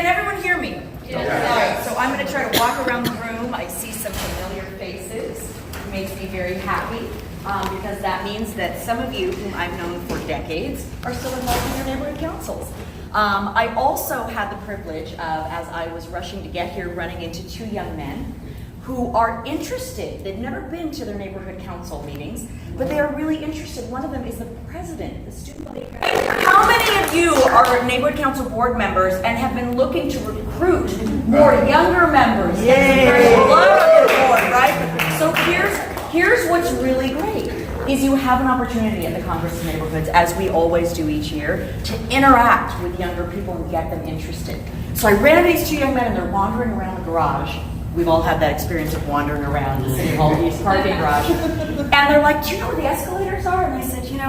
Can everyone hear me? Yes. All right, so I'm going to try to walk around the room. I see some familiar faces. It makes me very happy because that means that some of you whom I've known for decades are still involved in your neighborhood councils. I also had the privilege of, as I was rushing to get here, running into two young men who are interested. They've never been to their neighborhood council meetings, but they are really interested. One of them is the president, the student body president. How many of you are neighborhood council board members and have been looking to recruit more younger members? Yay! A lot on your board, right? So here's what's really great, is you have an opportunity at the Congress of Neighborhoods, as we always do each year, to interact with younger people and get them interested. So I ran into these two young men and they're wandering around the garage. We've all had that experience of wandering around the City Hall East parking garage. And they're like, do you know where the escalators are? And I said, here's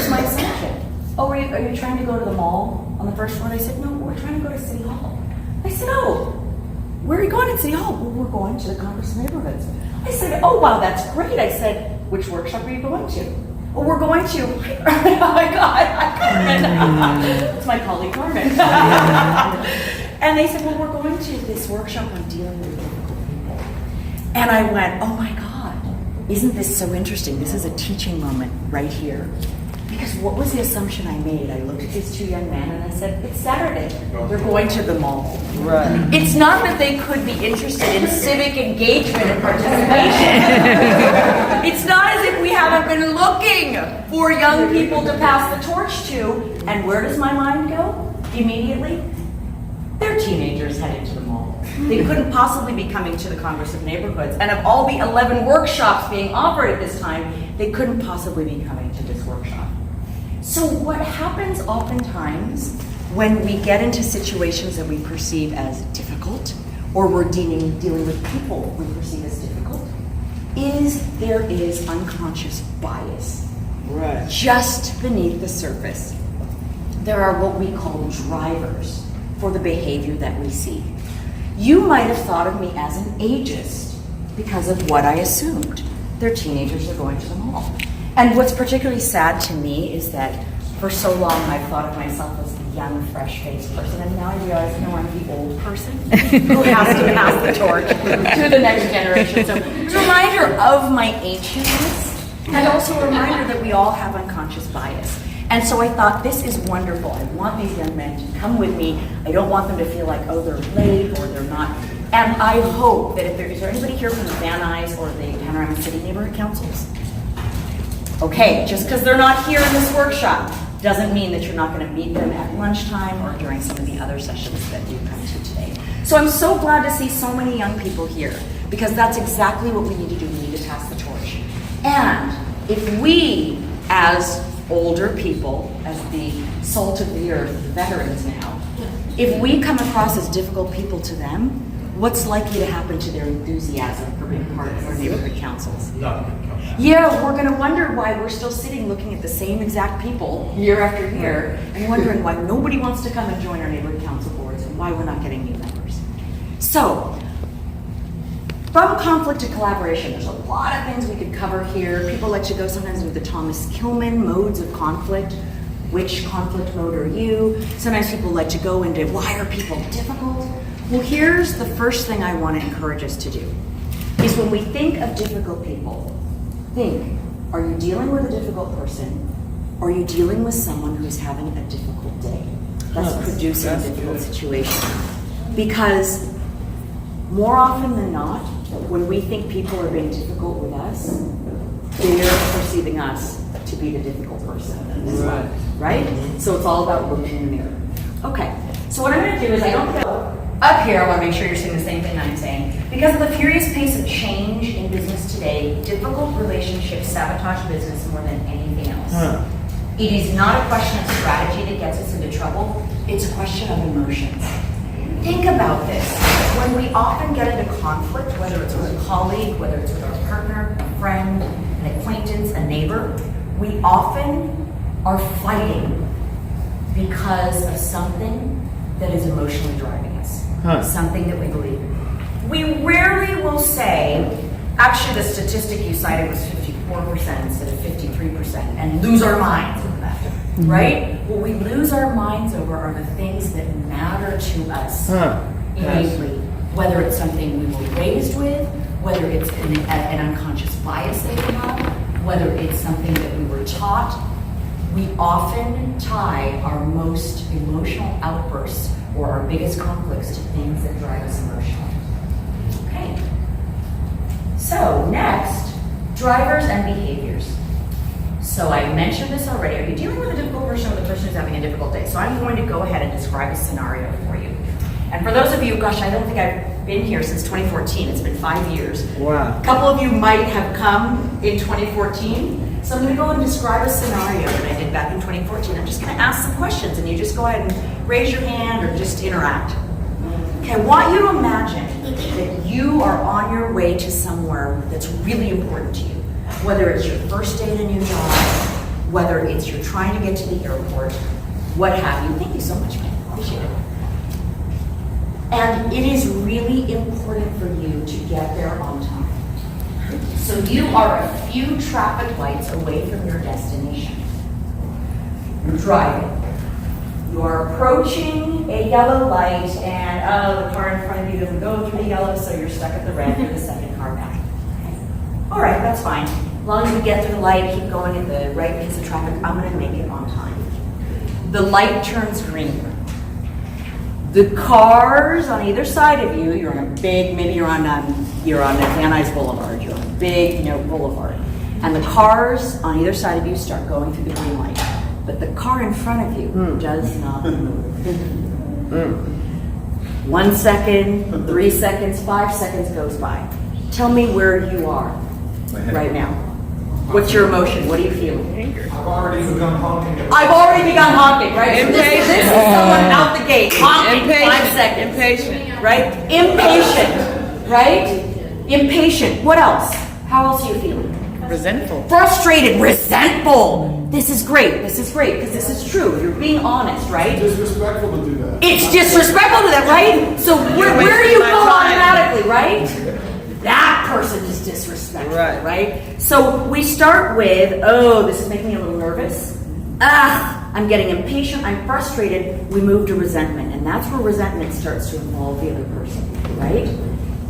my assumption. Oh, are you trying to go to the mall on the first floor? And I said, no, we're trying to go to City Hall. I said, oh, where are you going at City Hall? Well, we're going to the Congress of Neighborhoods. I said, oh, wow, that's great. I said, which workshop are you going to? Well, we're going to, oh my God, Carmen. It's my colleague, Carmen. And they said, well, we're going to this workshop on dealing with difficult people. And I went, oh my God, isn't this so interesting? This is a teaching moment right here. Because what was the assumption I made? I looked at these two young men and I said, it's Saturday. They're going to the mall. Right. It's not that they could be interested in civic engagement and participation. It's not as if we haven't been looking for young people to pass the torch to. And where does my mind go immediately? They're teenagers heading to the mall. They couldn't possibly be coming to the Congress of Neighborhoods. And of all the 11 workshops being offered at this time, they couldn't possibly be coming to this workshop. So what happens oftentimes when we get into situations that we perceive as difficult, or we're dealing with people we perceive as difficult, is there is unconscious bias. Right. Just beneath the surface, there are what we call drivers for the behavior that we see. You might have thought of me as an ageist because of what I assumed. They're teenagers, they're going to the mall. And what's particularly sad to me is that for so long I've thought of myself as the young, fresh-faced person, and now I realize, no, I'm the old person who has to pass the torch to the next generation. So it's a reminder of my ancientness, and also a reminder that we all have unconscious bias. And so I thought, this is wonderful. I want these young men to come with me. I don't want them to feel like, oh, they're late or they're not. And I hope that is there anybody here from the Van Nuys or the Panorama City Neighborhood Councils? Okay, just because they're not here in this workshop doesn't mean that you're not going to meet them at lunchtime or during some of the other sessions that you come to today. So I'm so glad to see so many young people here, because that's exactly what we need to do. We need to pass the torch. And if we, as older people, as the salt of the earth, the veterans now, if we come across as difficult people to them, what's likely to happen to their enthusiasm for being part of our neighborhood councils? Yeah, we're going to wonder why we're still sitting looking at the same exact people year after year and wondering why nobody wants to come and join our neighborhood council boards and why we're not getting new members. So, from conflict to collaboration, there's a lot of things we could cover here. People let you go sometimes with the Thomas Kilmann modes of conflict. Which conflict mode are you? Sometimes people let you go into why are people difficult? Well, here's the first thing I want to encourage us to do, is when we think of difficult people, think, are you dealing with a difficult person? Or are you dealing with someone who's having a difficult day? That's producing a difficult situation. Because more often than not, when we think people are being difficult with us, they're perceiving us to be the difficult person as well, right? So it's all about looking in the mirror. Okay, so what I'm going to do is I don't go up here. I want to make sure you're seeing the same thing I'm saying. Because of the furious pace of change in business today, difficult relationships sabotage business more than anything else. It is not a question of strategy that gets us into trouble. It's a question of emotions. Think about this. When we often get into conflict, whether it's with a colleague, whether it's with our partner, a friend, an acquaintance, a neighbor, we often are fighting because of something that is emotionally driving us, something that we believe in. We rarely will say, actually the statistic you cited was 54% instead of 53%, and lose our minds with that. right? What we lose our minds over are the things that matter to us innately, whether it's something we were raised with, whether it's an unconscious bias that we have, whether it's something that we were taught. We often tie our most emotional outbursts or our biggest conflicts to things that drive us emotionally. Okay. So next, drivers and behaviors. So I mentioned this already. Are you dealing with a difficult person or the person who's having a difficult day? So I'm going to go ahead and describe a scenario for you. And for those of you, gosh, I don't think I've been here since 2014. It's been 5 years. Wow. A couple of you might have come in 2014. So I'm going to go and describe a scenario that I did back in 2014. I'm just going to ask some questions, and you just go ahead and raise your hand or just interact. Okay, I want you to imagine that you are on your way to somewhere that's really important to you. Whether it's your first day at a new job, whether it's you're trying to get to the airport, what have you. Thank you so much, man. Appreciate it. And it is really important for you to get there on time. So you are a few traffic lights away from your destination. You're driving. You are approaching a yellow light, and the car in front of you doesn't go through the yellow, so you're stuck at the red. You're the second car back. Okay. All right, that's fine. As long as you get through the light, keep going in the right piece of traffic. I'm going to make it on time. The light turns green. The cars on either side of you, you're on a big, maybe you're on Van Nuys Boulevard. You're on a big, boulevard. And the cars on either side of you start going through the green light. But the car in front of you does not move. 1 second, 3 seconds, 5 seconds goes by. Tell me where you are right now. What's your emotion? What are you feeling? I've already begun honking. I've already begun honking, right? So this is someone out the gate honking. 5 seconds. Impatient. Right? Impatient. Right? Impatient. What else? How else are you feeling? Resentful. Frustrated. Resentful. This is great. This is great because this is true. You're being honest, right? It's disrespectful to do that. It's disrespectful to that, right? So where do you go automatically, right? That person is disrespectful, right? So we start with, oh, this is making me a little nervous. I'm getting impatient, I'm frustrated. We move to resentment, and that's where resentment starts to involve the other person, right?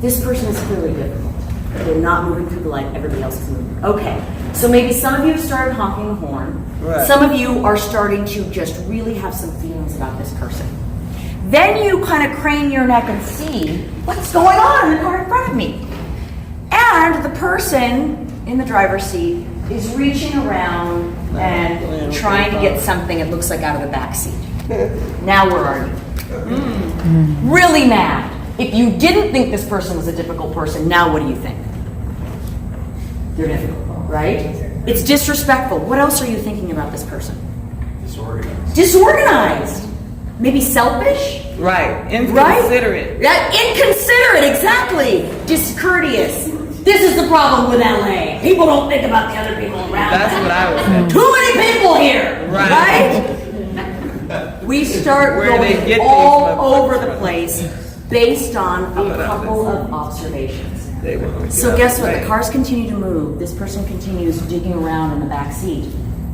This person is clearly difficult. They're not moving through the light, everybody else is moving. Okay, so maybe some of you have started honking the horn. Right. Some of you are starting to just really have some feelings about this person. Then you kind of crane your neck and see what's going on in the car in front of me. And the person in the driver's seat is reaching around and trying to get something it looks like out of the back seat. Now where are you? Really mad. If you didn't think this person was a difficult person, now what do you think? They're difficult, right? It's disrespectful. What else are you thinking about this person? Disorganized. Disorganized. Maybe selfish? Right. Inconsiderate. Yeah, inconsiderate, exactly. Discourteous. This is the problem with LA. People don't think about the other people around That's them. what I was saying. Too many people here, right? We start Where they going get all these over the place based on a couple of observations. So guess what? The cars continue to move. This person continues digging around in the back seat.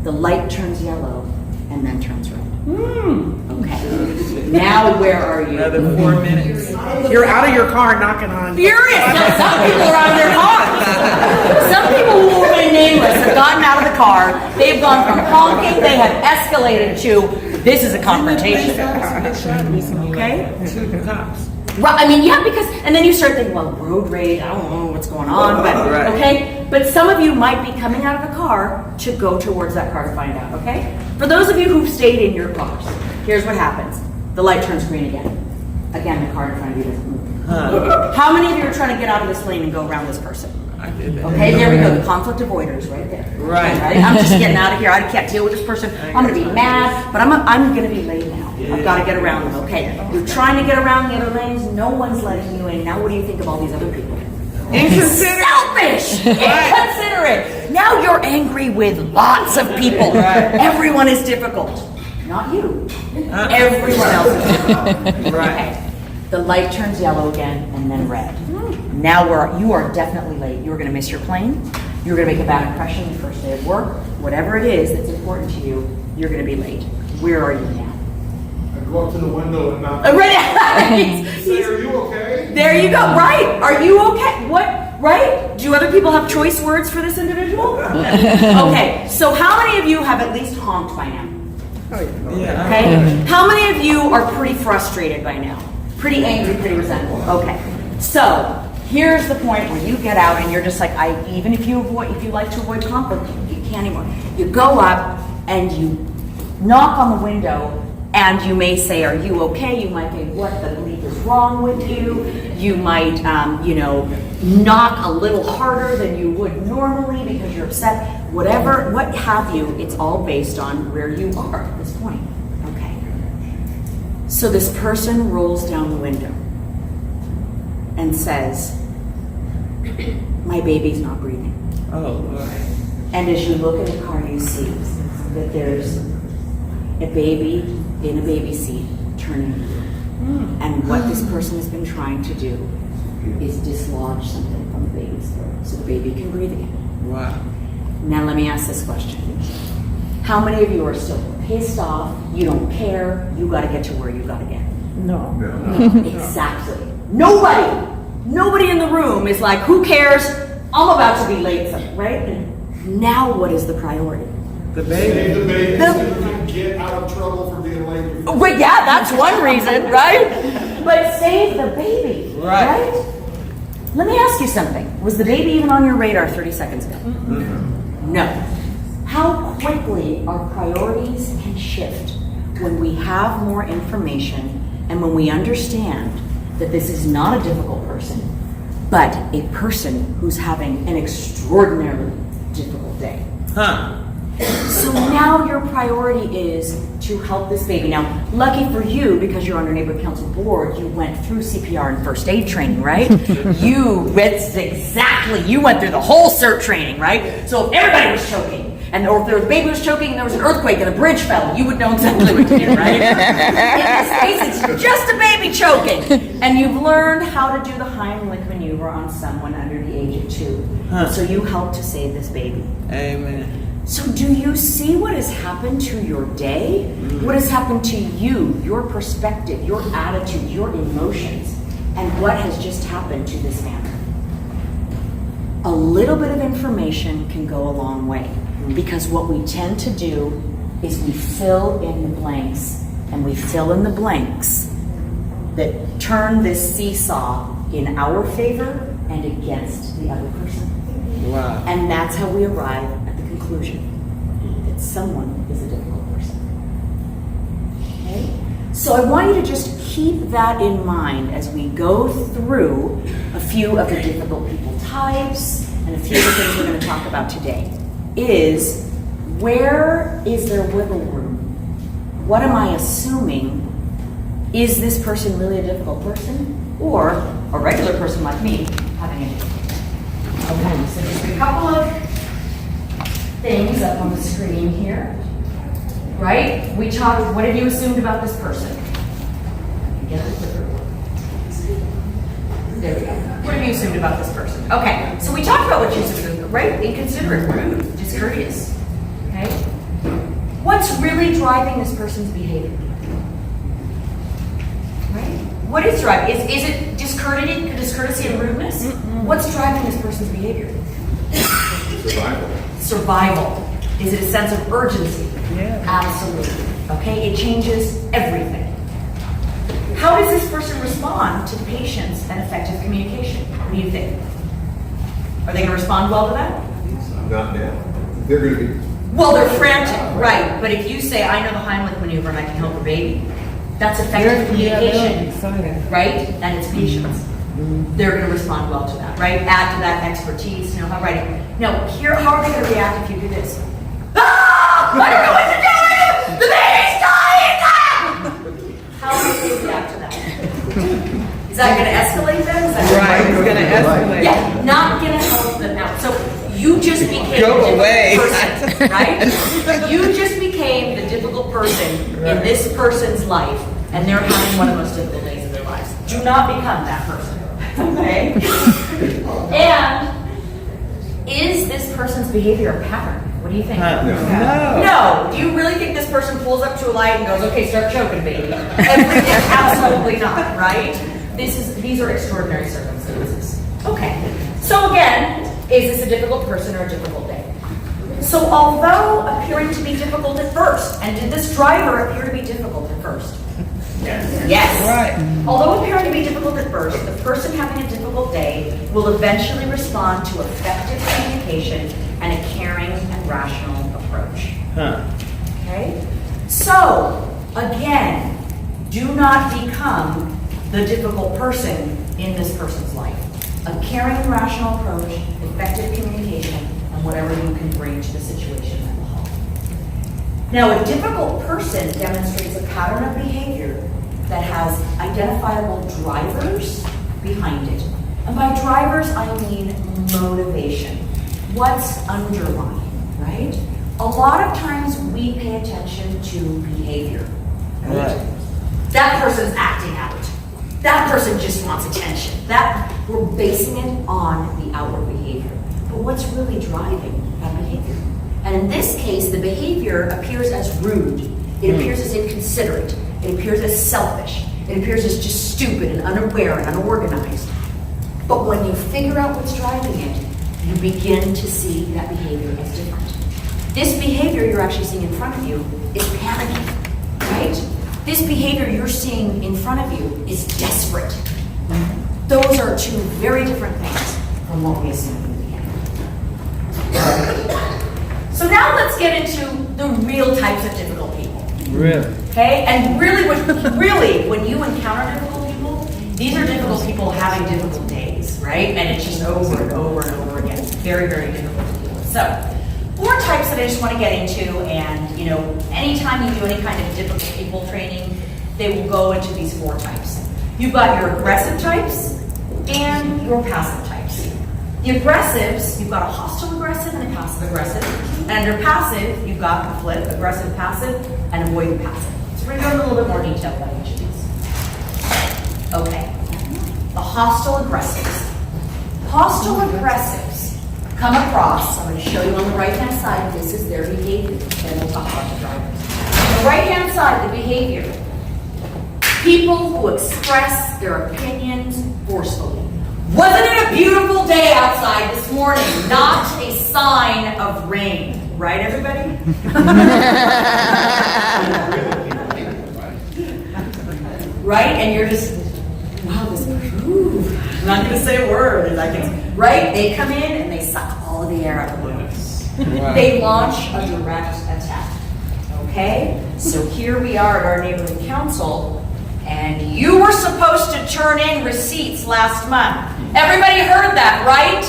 The light turns yellow and then turns red. Okay. Now where are you? Another 4 minutes. You're out of your car knocking on. Furious. Now, some people are out of their cars. Some people who will remain nameless have gotten out of the car. They've gone from honking, they have escalated to this is a confrontation. Okay? To the cops. Right, I mean, yeah, because, and then you start thinking, well, road rage, I don't know what's going on, but, Right. okay? But some of you might be coming out of the car to go towards that car to find out, okay? For those of you who've stayed in your cars, here's what happens. The light turns green again. Again, the car in front of you doesn't move. How many of you are trying to get out of this lane and go around this person? I did that. Okay, there we go. The conflict avoiders right there. Right. I'm just getting out of here. I can't deal with this person. I'm going to be mad, but I'm going to be late now. I've got to get around them. Okay. You're trying to get around the other lanes. No one's letting you in. Now what do you think of all these other people? Inconsiderate. Selfish. Inconsiderate. Now you're angry with lots of people. Everyone is difficult. Not you. Everyone else is difficult. Okay. The light turns yellow again and then red. Now you are definitely late. You're going to miss your plane. You're gonna make a bad impression the first day of work. Whatever it is that's important to you, you're gonna be late. Where are you now? I go up to the window and knock. Right. Say, are you okay? There you go. Right. Are you okay? What? Right? Do other people have choice words for this individual? Okay. So how many of you have at least honked by now? Yeah. Okay. How many of you are pretty frustrated by now? Pretty angry, pretty resentful. Okay. So here's the point where you get out and you're just like, even if you like to avoid conflict, you can't anymore. You go up and you knock on the window. And you may say, are you okay? You might say, what the bleep is wrong with you? You might, knock a little harder than you would normally because you're upset. Whatever, what have you, it's all based on where you are at this point. Okay. So this person rolls down the window and says, my baby's not breathing. Oh, Lord. And as you look in the car, you see that there's a baby in a baby seat turning blue. And what this person has been trying to do is dislodge something from the baby's throat so the baby can breathe again. Wow. Now let me ask this question. How many of you are still pissed off, you don't care, you gotta get to where you gotta get? No. Exactly. Nobody in the room is like, who cares? I'm about to be late, right? Now what is the priority? The Save baby. the baby so you can get out of trouble for being late. But yeah, that's one reason, right? But save the baby, Right. Let me ask you something. Was the baby even on your radar 30 seconds ago? No. How quickly our priorities can shift when we have more information and when we understand that this is not a difficult person, but a person who's having an extraordinarily difficult day. Huh. So now your priority is to help this baby. Now, lucky for you, because you're on your neighborhood council board, you went through CPR and first aid training, right? You went through the whole CERT training, right? So if everybody was choking, or if there was a baby was choking and there was an earthquake and a bridge fell, you would know exactly what to do, right? In this case, it's just a baby choking. And you've learned how to do the Heimlich maneuver on someone under the age of 2. Huh. So you helped to save this baby. Amen. So do you see what has happened to your day? What has happened to you, your perspective, your attitude, your emotions, and what has just happened to this family? A little bit of information can go a long way, because what we tend to do is we fill in the blanks, and we fill in the blanks that turn this seesaw in our favor and against the other person. Wow. And that's how we arrive at the conclusion that someone is a difficult person. Okay? So I want you to just keep that in mind as we go through a few of the difficult people types and a few of the things we're going to talk about today. Is where is there wiggle room? What am I assuming? Is this person really a difficult person? Or a regular person like me having a difficult person? Okay, so just a couple of things up on the screen here. Right? We talked, what have you assumed about this person? Get the clicker. There we go. What have you assumed about this person? Okay, so we talked about what you assumed, right? Inconsiderate, rude, discourteous. Okay? What's really driving this person's behavior? Right? What is driving? Is it discourtesy and rudeness? What's driving this person's behavior? Survival. Is it a sense of urgency? Yeah. Absolutely. Okay, it changes everything. How does this person respond to patience and effective communication? What do you think? Are they going to respond well to that? Not now. They're going to be. Well, they're frantic, right? But if you say, "I know the Heimlich maneuver and I can help a baby," that's effective communication, excited. right? And it's patience. They're going to respond well to that, right? Add to that expertise, how writing. Now, here, how are they going to react if you do this? Ah! I don't know what to do! The baby's dying! Ah! How are they going to react to that? Is that going to escalate them? Is that Right, it's gonna escalate. Yeah, not going to help them out. So you just became Go the difficult away. person, right? You just became the difficult person in this person's life, and they're having one of the most difficult days of their lives. Do not become that person. Okay? And Is this person's behavior a pattern? What do you think? No. No. Do you really think this person pulls up to a light and goes, okay, start choking, baby? Absolutely not, right? These are extraordinary circumstances. Okay. So again, is this a difficult person or a difficult day? So although appearing to be difficult at first, and did this driver appear to be difficult at first? Yes. Right. Although appearing to be difficult at first, the person having a difficult day will eventually respond to effective communication and a caring and rational approach. Huh. Okay? So, again, do not become the difficult person in this person's life. A caring and rational approach, effective communication, and whatever you can bring to the situation that will help. Now, a difficult person demonstrates a pattern of behavior that has identifiable drivers behind it. And by drivers, I mean motivation. What's underlying, right? A lot of times we pay attention to behavior, right? That person's acting out. That person just wants attention. We're basing it on the outward behavior. But what's really driving that behavior? And in this case, the behavior appears as rude. It appears as inconsiderate. It appears as selfish. It appears as just stupid and unaware and unorganized. But when you figure out what's driving it, you begin to see that behavior as different. This behavior you're actually seeing in front of you is panicking, right? This behavior you're seeing in front of you is desperate. Those are two very different things from what we assumed in the beginning. So now let's get into the real types of difficult people. Really? Okay? And really, when you encounter difficult people, these are difficult people having difficult days, right? And it's just over and over and over again. It's very, very difficult to deal with. So, 4 types that I just want to get into, and anytime you do any kind of difficult people training, they will go into these 4 types. You've got your aggressive types and your passive types. The aggressives, you've got a hostile aggressive and a passive aggressive. And under passive, you've got the flip, aggressive passive and avoidant passive. So we're going to go into a little bit more detail about each of these. Okay. The hostile aggressives. Hostile aggressives come across, I'm going to show you on the right-hand side, this is their behavior. Then we'll talk about the drivers. On the right-hand side, the behavior. People who express their opinions forcefully. Wasn't it a beautiful day outside this morning? Not a sign of rain. Right, everybody? Right? And you're just, wow, this groove. I'm not going to say a word. Right? They come in and they suck all of the air out of the room. Wow. They launch a direct attack. Okay? So here we are at our neighborhood council, and you were supposed to turn in receipts last month. Everybody heard that, right?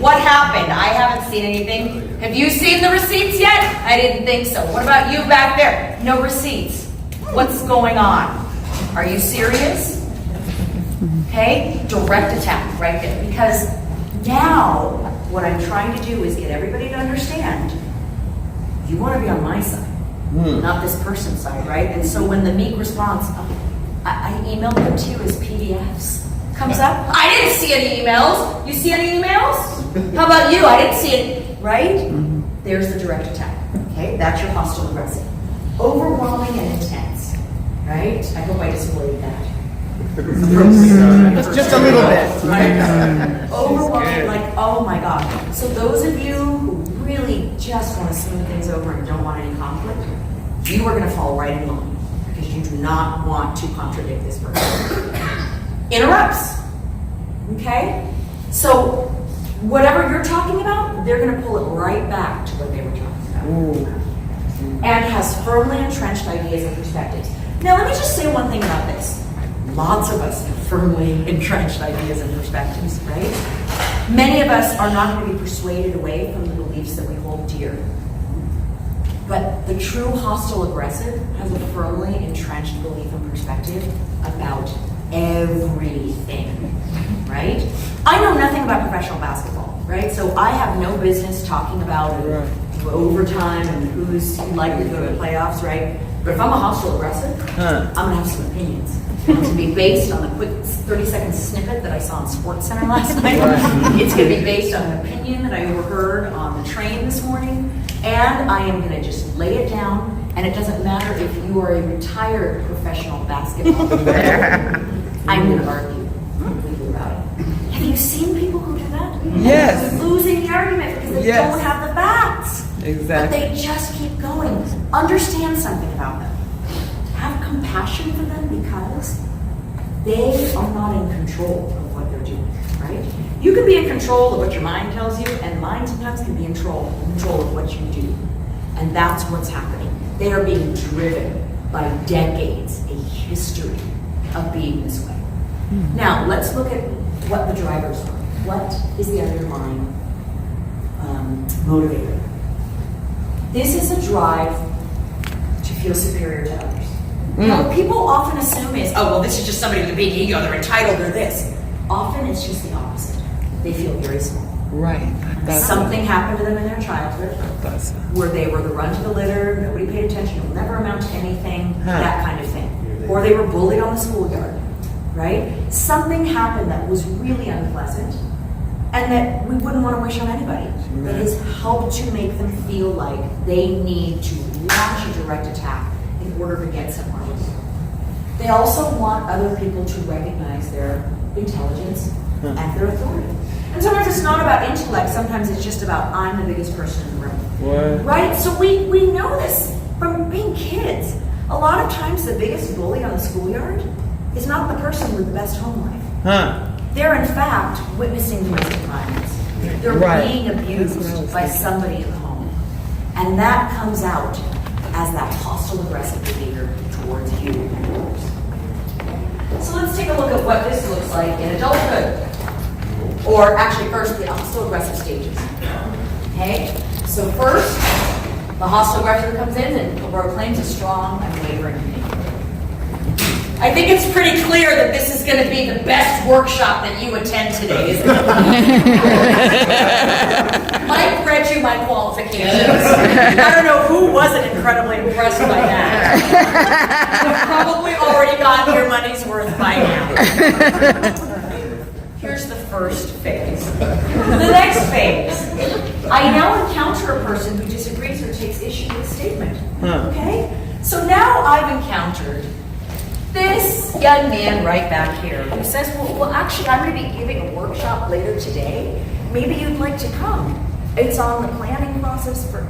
What happened? I haven't seen anything. Have you seen the receipts yet? I didn't think so. What about you back there? No receipts. What's going on? Are you serious? Okay? Direct attack right there. Because now, what I'm trying to do is get everybody to understand, you want to be on my side, not this person's side, right? And so when the meek response, I emailed them to you as PDFs, comes up, I didn't see any emails. You see any emails? How about you? I didn't see it, right? There's the direct attack, okay? That's your hostile aggressive. Overwhelming and intense, right? I hope I displayed that. Just a little bit. Right? Overwhelming, like, oh my God. So those of you who really just want to smooth things over and don't want any conflict, you are going to fall right in line because you do not want to contradict this person. Interrupts. Okay? So whatever you're talking about, they're going to pull it right back to what they were talking about. And has firmly entrenched ideas and perspectives. Now let me just say one thing about this. Lots of us have firmly entrenched ideas and perspectives, right? Many of us are not going to be persuaded away from the beliefs that we hold dear. But the true hostile aggressive has a firmly entrenched belief and perspective about everything, right? I know nothing about professional basketball, right? So I have no business talking about overtime and who's likely to go to the playoffs, right? But if I'm a hostile aggressor, I'm gonna have some opinions. It's gonna be based on the quick 30-second snippet that I saw on Sports Center last night. It's gonna be based on an opinion that I overheard on the train this morning. And I am gonna just lay it down, and it doesn't matter if you are a retired professional basketball player. I'm gonna argue completely about it. Have you seen people who do that? Yes. They're losing the argument because they Yes. don't have the facts. Exactly. But they just keep going. Understand something about them. Have compassion for them because they are not in control of what they're doing, right? You can be in control of what your mind tells you, and mind sometimes can be in control of what you do. And that's what's happening. They are being driven by decades, a history of being this way. Now, let's look at what the drivers are. What is the underlying motivator? This is a drive to feel superior to others. You know, what people often assume is, oh, well, this is just somebody with a big ego, they're entitled, they're this. Often it's just the opposite. They feel very small. Right. Something happened to them in their childhood where they were the run to the litter, nobody paid attention, it will never amount to anything, that kind of thing. Or they were bullied on the schoolyard, right? Something happened that was really unpleasant and that we wouldn't want to wish on anybody. That has helped to make them feel like they need to launch a direct attack in order to get somewhere. They also want other people to recognize their intelligence and their authority. And sometimes it's not about intellect, sometimes it's just about I'm the biggest person in the room. What? Right? So we know this from being kids. A lot of times the biggest bully on the schoolyard is not the person with the best home life. They're in fact witnessing domestic violence. They're being abused by somebody in the home. And that comes out as that hostile aggressive behavior towards you and yours. So let's take a look at what this looks like in adulthood. Or actually first, the hostile aggressive stages. Okay? So first, the hostile aggressor comes in and proclaims a strong, unwavering opinion. I think it's pretty clear that this is going to be the best workshop that you attend today, isn't it? Mike read you my qualifications. I don't know who wasn't incredibly impressed by that. You've probably already gotten your money's worth by now. Here's the first phase. The next phase. I now encounter a person who disagrees or takes issue with a statement. Okay? So now I've encountered this young man right back here who says, well, actually, I'm going to be giving a workshop later today. Maybe you'd like to come. It's on the planning process for...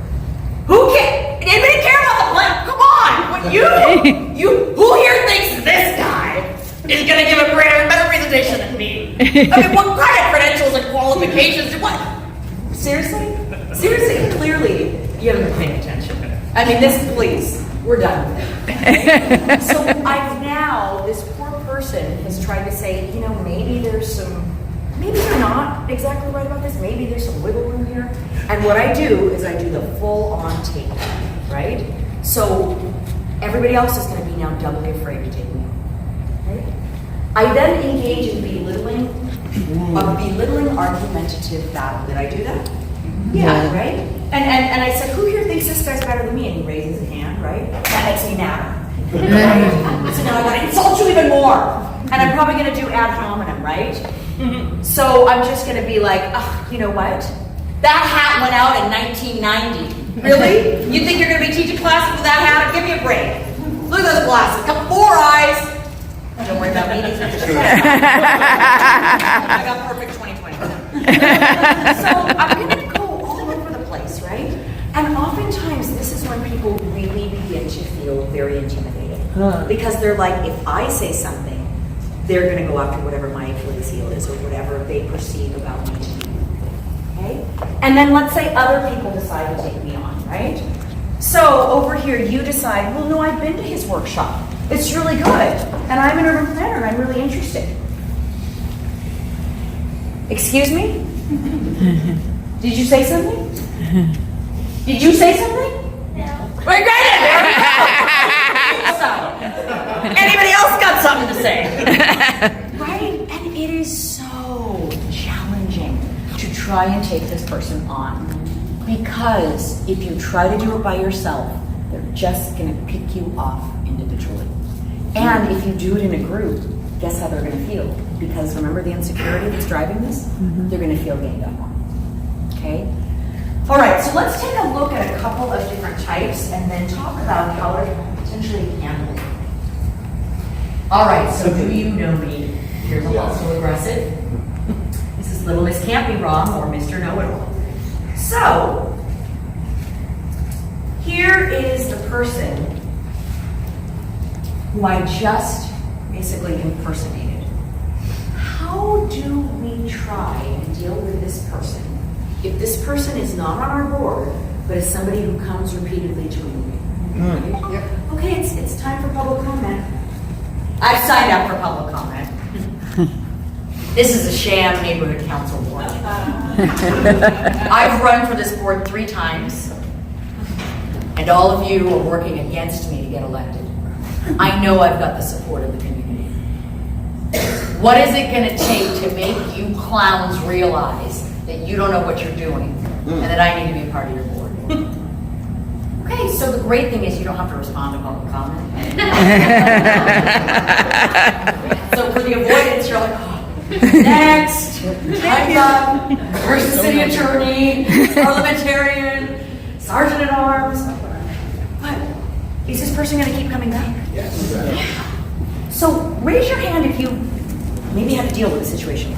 Who cares? Anybody care about the plan? Come on! What who here thinks this guy is going to give a better presentation than me? I mean, what kind of credentials and qualifications? What? Seriously? Seriously? Clearly, you haven't been paying attention. I mean, please, we're done with it. So I've now, this poor person has tried to say, maybe they're not exactly right about this. Maybe there's some wiggle room here. And what I do is I do the full-on take, right? So everybody else is going to be now doubly afraid to take me on, right? I then engage in belittling argumentative battle. Did I do that? Yeah, right? And I said, who here thinks this guy's better than me? And he raises his hand, right? That makes me mad. Right? So now I gotta insult you even more. And I'm probably gonna do ad hominem, right? So I'm just gonna be like, you know what? That hat went out in 1990. Really? You think you're gonna be teaching classes with that hat? Give me a break. Look at those glasses. Got 4 eyes. Don't worry about me. These are just I got perfect 20/20. So I'm gonna go all over the place, right? And oftentimes this is when people really begin to feel very intimidated. Because they're like, if I say something, they're gonna go after whatever my Achilles heel is or whatever they perceive about me to be. Okay? And then let's say other people decide to take me on, right? So over here you decide, well, no, I've been to his workshop. It's really good. And I'm an urban planner and I'm really interested. Excuse me? Did you say something? Did you say something? No. Right, there we go. So, anybody else got something to say? Right? And it is so challenging to try and take this person on Because if you try to do it by yourself, they're just gonna pick you off individually. And if you do it in a group, guess how they're gonna feel? Because remember the insecurity that's driving this? They're gonna feel ganged up on. Okay? All right, so let's take a look at a couple of different types and then talk about how to potentially handle it. All right, so do you know me? Here's a also aggressive. This is Little Miss Can't Be Wrong or Mr. Know-It-All. So, here is the person who I just basically impersonated. How do we try and deal with this person if this person is not on our board, but is somebody who comes repeatedly to a meeting? Right? Okay, it's time for public comment. I've signed up for public comment. This is a sham neighborhood council board. I've run for this board 3 times, and all of you are working against me to get elected. I know I've got the support of the community. What is it going to take to make you clowns realize that you don't know what you're doing and that I need to be a part of your board? Okay, so the great thing is you don't have to respond to public comment. So for the avoidance, you're like, oh, next, I'm done. Where's the city attorney, parliamentarian, sergeant at arms? But is this person going to keep coming back? Yes. So raise your hand if you maybe had to deal with a situation.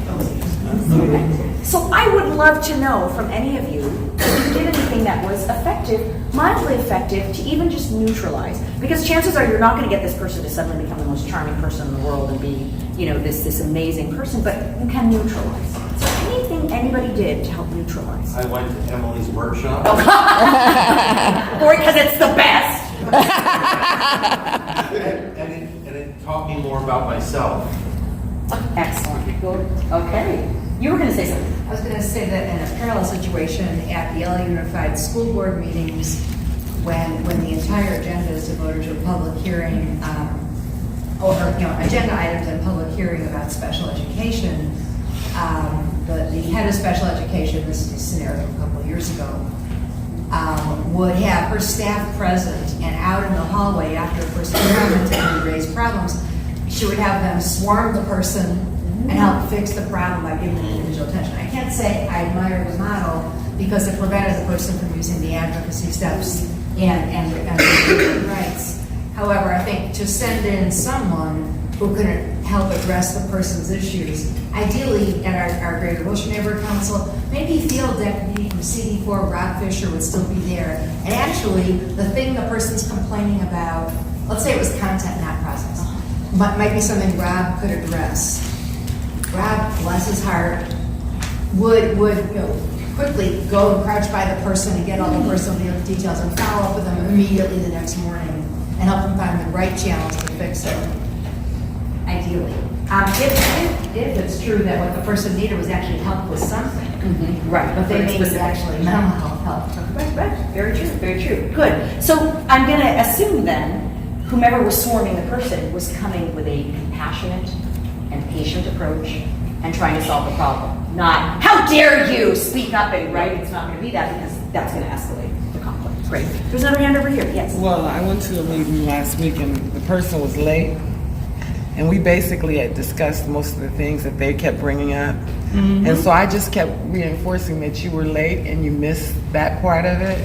Okay. So I would love to know from any of you if you did anything that was effective, mildly effective, to even just neutralize. Because chances are you're not going to get this person to suddenly become the most charming person in the world and be, you know, this amazing person, but you can neutralize. So anything anybody did to help neutralize? I went to Emily's workshop. Or because it's the best. and it taught me more about myself. Excellent. Okay. You were going to say something. I was going to say that in a parallel situation at the LA Unified School Board meetings, when the entire agenda is devoted to a public hearing, or agenda items and public hearing about special education, the head of special education, this is a scenario a couple of years ago, would have her staff present, and out in the hallway after a person commented and raised problems, she would have them swarm the person and help fix the problem by giving them individual attention. I can't say I admire the model because it prevented the person from using the advocacy steps and rights. However, I think to send in someone who can help address the person's issues, ideally at our Greater Wilshire Neighborhood Council, maybe field deputy from CD4, Rob Fisher, would still be there. And actually, the thing the person's complaining about, let's say it was content, not process, might be something Rob could address. Rob, bless his heart, would quickly go and crouch by the person and get all the personal details and follow up with them immediately the next morning and help them find the right channels to fix it. Ideally. If it's true that what the person needed was actually help with something. Right. But they needed actually mental health help. Right. Very true. Very true. Good. So I'm going to assume then, whomever was swarming the person was coming with a compassionate and patient approach and trying to solve the problem. Not, how dare you speak up, and right? It's not going to be that because that's going to escalate the conflict. Great. There's another hand over here. Yes. Well, I went to a meeting last week and the person was late. And we basically had discussed most of the things that they kept bringing up. And so I just kept reinforcing that you were late and you missed that part of it.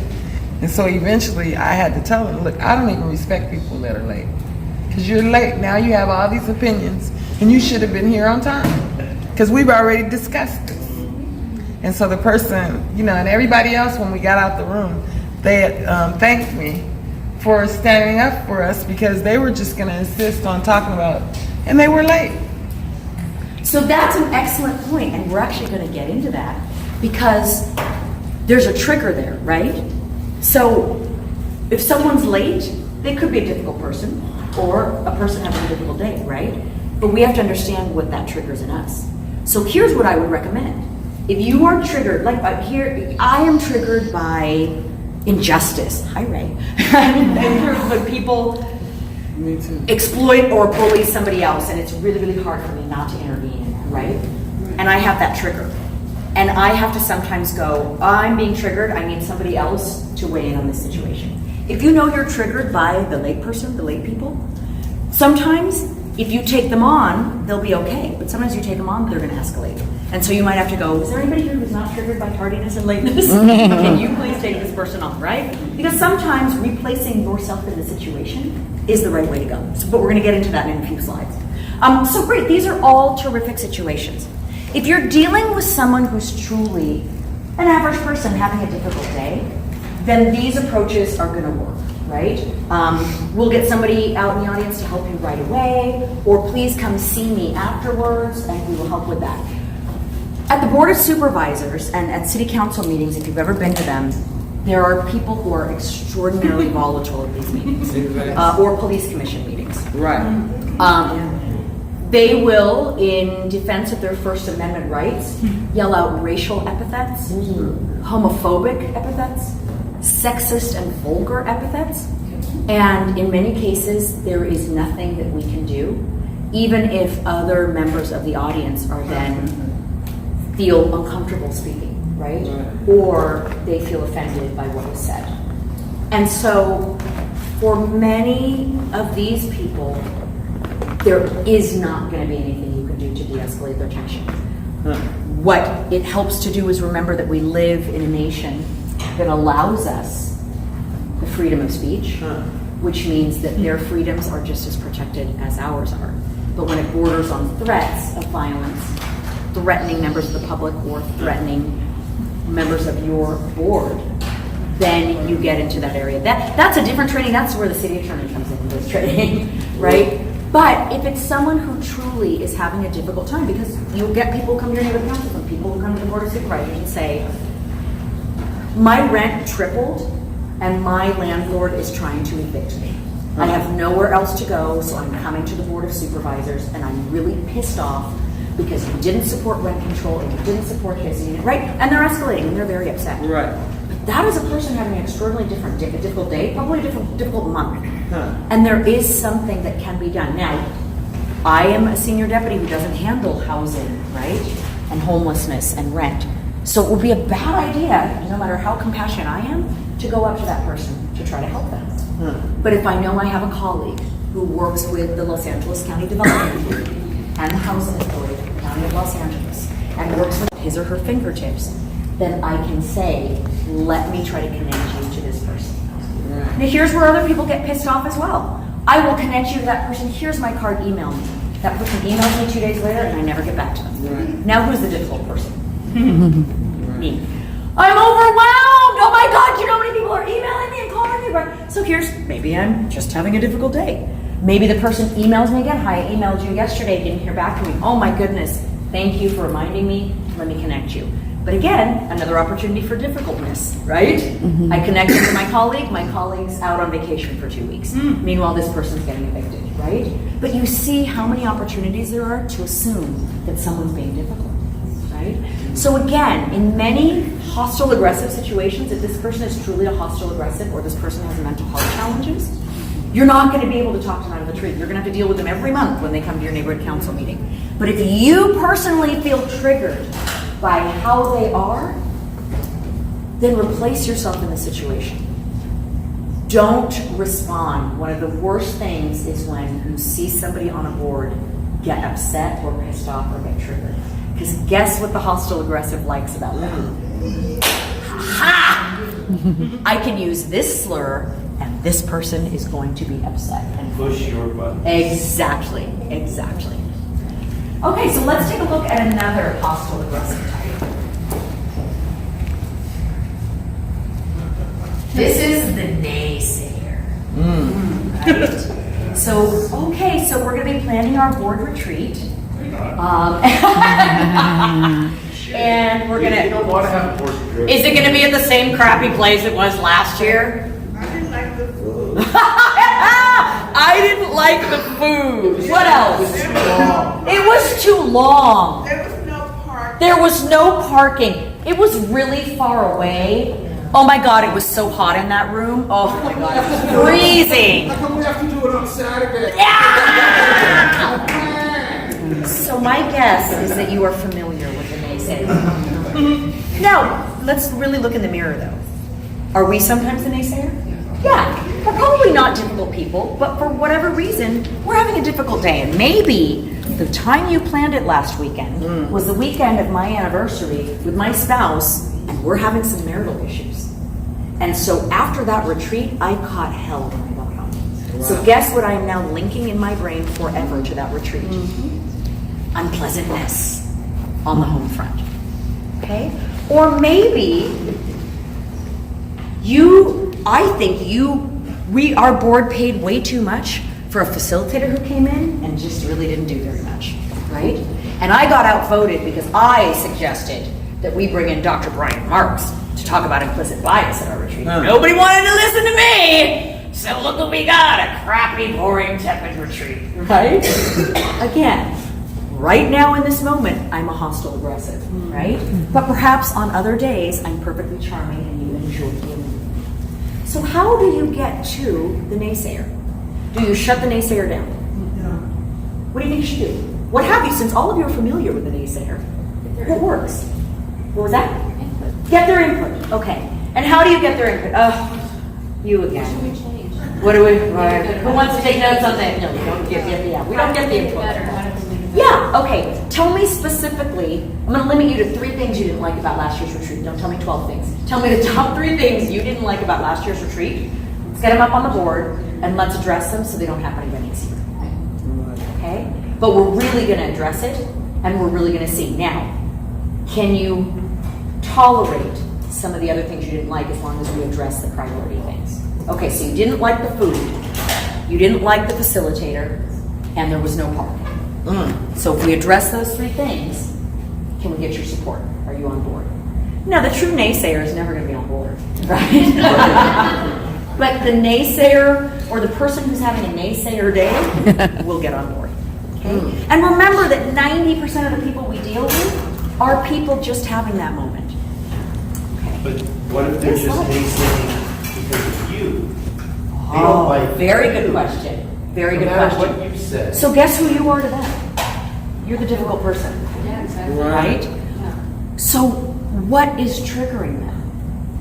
And so eventually I had to tell them, look, I don't even respect people that are late. Because you're late, now you have all these opinions and you should have been here on time. Because we've already discussed this. And so the person, and everybody else when we got out the room, they thanked me for standing up for us because they were just going to insist on talking about it. And they were late. So that's an excellent point, and we're actually going to get into that because there's a trigger there, right? So if someone's late, they could be a difficult person or a person having a difficult day, right? But we have to understand what that triggers in us. So here's what I would recommend. If you are triggered, like here, I am triggered by injustice. Hi, Ray. I'm triggered when people Me too. exploit or bully somebody else, and it's really, really hard for me not to intervene in that, right? And I have that trigger. And I have to sometimes go, I'm being triggered, I need somebody else to weigh in on this situation. If you know you're triggered by the late person, the late people, sometimes if you take them on, they'll be okay. But sometimes you take them on, they're gonna escalate. And so you might have to go, is there anybody here who's not triggered by tardiness and lateness? Can you please take this person on, right? Because sometimes replacing yourself in the situation is the right way to go. So, but we're gonna get into that in a few slides. So great, these are all terrific situations. If you're dealing with someone who's truly an average person having a difficult day, then these approaches are gonna work, right? We'll get somebody out in the audience to help you right away, or please come see me afterwards and we will help with that. At the Board of Supervisors and at City Council meetings, if you've ever been to them, there are people who are extraordinarily volatile at these meetings, or police commission meetings. Right. They will, in defense of their First Amendment rights, yell out racial epithets, homophobic epithets, sexist and vulgar epithets, and in many cases, there is nothing that we can do, even if other members of the audience are then feel uncomfortable speaking, right? Or they feel offended by what is said. And so, for many of these people, there is not going to be anything you can do to de-escalate their tension. What it helps to do is remember that we live in a nation that allows us the freedom of speech, which means that their freedoms are just as protected as ours are. But when it borders on threats of violence, threatening members of the public or threatening members of your board, then you get into that area. That's a different training. That's where the city attorney comes in this training, right? But if it's someone who truly is having a difficult time, because you'll get people who come to your neighborhood council and people who come to the Board of Supervisors and say, my rent tripled and my landlord is trying to evict me. I have nowhere else to go, so I'm coming to the Board of Supervisors and I'm really pissed off because you didn't support rent control and you didn't support his unit, right? And they're escalating and they're very upset. Right. But that is a person having an extraordinarily difficult day, probably a difficult month. And there is something that can be done. Now, I am a senior deputy who doesn't handle housing, right? And homelessness and rent. So it would be a bad idea, no matter how compassionate I am, to go up to that person to try to help them. But if I know I have a colleague who works with the Los Angeles County Development Authority and the Housing Authority for the County of Los Angeles and works with his or her fingertips, then I can say, let me try to connect you to this person. Now here's where other people get pissed off as well. I will connect you to that person. Here's my card, email me. That person emails me 2 days later and I never get back to them. Now who's the difficult person? Me. I'm overwhelmed. Oh my God, you know how many people are emailing me and calling me? Right. So maybe I'm just having a difficult day. Maybe the person emails me again. Hi, I emailed you yesterday, didn't hear back from me. Oh my goodness, thank you for reminding me. Let me connect you. But again, another opportunity for difficultness, right? I connected to my colleague's out on vacation for 2 weeks. Meanwhile, this person's getting evicted, right? But you see how many opportunities there are to assume that someone's being difficult, right? So again, in many hostile aggressive situations, if this person is truly a hostile aggressive or this person has mental health challenges, you're not going to be able to talk them out of the tree. You're going to have to deal with them every month when they come to your neighborhood council meeting. But if you personally feel triggered by how they are, then replace yourself in the situation. Don't respond. One of the worst things is when you see somebody on a board get upset or pissed off or get triggered. Because guess what the hostile aggressive likes about that? Ha! I can use this slur and this person is going to be upset. And Push your button. Exactly. Okay, so let's take a look at another hostile aggressive type. This is the naysayer. Right? So we're going to be planning our board retreat. And we're going You don't to... want to have a horse trip. Is it going to be at the same crappy place it was last year? I didn't like the food. I didn't like the food. What else? It was too long. There was no park. There was no parking. It was really far away. Oh my God, it was so hot in that room. Oh my God, it was freezing. How come we have to do it on Saturday? So my guess is that you are familiar with the naysayers. Now, let's really look in the mirror though. Are we sometimes the naysayer? Yeah. We're probably not difficult people, but for whatever reason, we're having a difficult day. And maybe the time you planned it last weekend was the weekend of my anniversary with my spouse, and we're having some marital issues. And so after that retreat, I caught hell when I got home. So guess what I'm now linking in my brain forever to that retreat? Unpleasantness on the home front. Okay? Or maybe our board paid way too much for a facilitator who came in and just really didn't do very much, right? And I got outvoted because I suggested that we bring in Dr. Brian Marks to talk about implicit bias at our retreat. Nobody wanted to listen to me, so look what we got, a crappy, boring, tepid retreat, right? Again, right now in this moment, I'm a hostile aggressive, right? But perhaps on other days, I'm perfectly charming and you enjoy me. So how do you get to the naysayer? Do you shut the naysayer down? What do you think you should do? What have you, since all of you are familiar with the naysayer? What works? What was that? Get their input. Okay. And how do you get their input? You again. What do we? Who wants to take notes on that? No, we don't get we don't get the input. Yeah. Okay. Tell me specifically. I'm going to limit you to 3 things you didn't like about last year's retreat. Don't tell me 12 things. Tell me the top 3 things you didn't like about last year's retreat. Let's get them up on the board and let's address them so they don't happen again next year. Okay? But we're really going to address it and we're really going to see. Now, can you tolerate some of the other things you didn't like as long as we address the priority things? Okay, so you didn't like the food, you didn't like the facilitator, and there was no parking. So if we address those 3 things, can we get your support? Are you on board? Now, the true naysayer is never going to be on board, right? But the naysayer or the person who's having a naysayer day will get on board. Okay? And remember that 90% of the people we deal with are people just having that moment. Okay. But what if they're Yes, just what? naysaying because of you? They don't like Very you. good question. Very No good matter question. what you said. So guess who you are to them? You're the difficult person, right? So what is triggering them?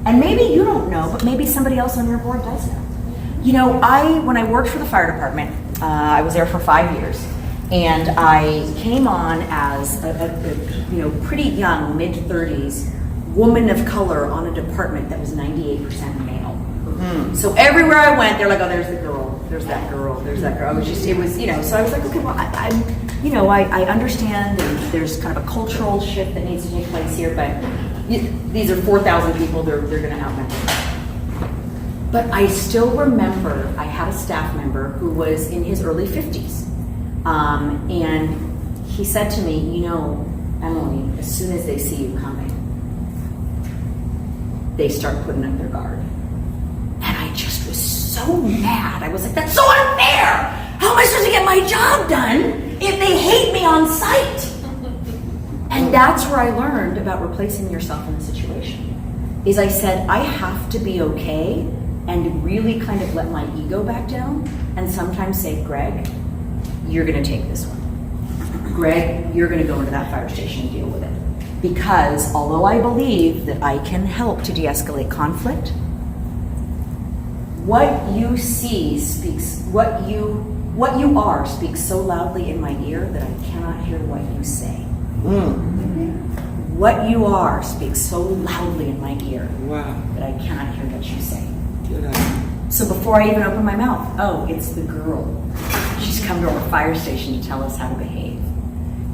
And maybe you don't know, but maybe somebody else on your board does know. You know, when I worked for the fire department, I was there for 5 years, and I came on as a pretty young, mid-30s woman of color on a department that was 98% male. So everywhere I went, they're like, oh, there's the girl, there's that girl, there's that girl. It was, so I was like, okay, well, I understand there's kind of a cultural shift that needs to take place here, but these are 4,000 people, they're going to outnumber. But I still remember I had a staff member who was in his early 50s. And he said to me, Emily, as soon as they see you coming, they start putting up their guard. And I just was so mad. I was like, that's so unfair. How am I supposed to get my job done if they hate me on site? And that's where I learned about replacing yourself in the situation. Is I said, I have to be okay and really kind of let my ego back down and sometimes say, Greg, you're going to take this one. Greg, you're going to go into that fire station and deal with it. Because although I believe that I can help to de-escalate conflict, what you see speaks, what you are speaks so loudly in my ear that I cannot hear what you say. What you are speaks so loudly in my ear that I cannot hear what you say. So before I even open my mouth, oh, it's the girl. She's come to our fire station to tell us how to behave.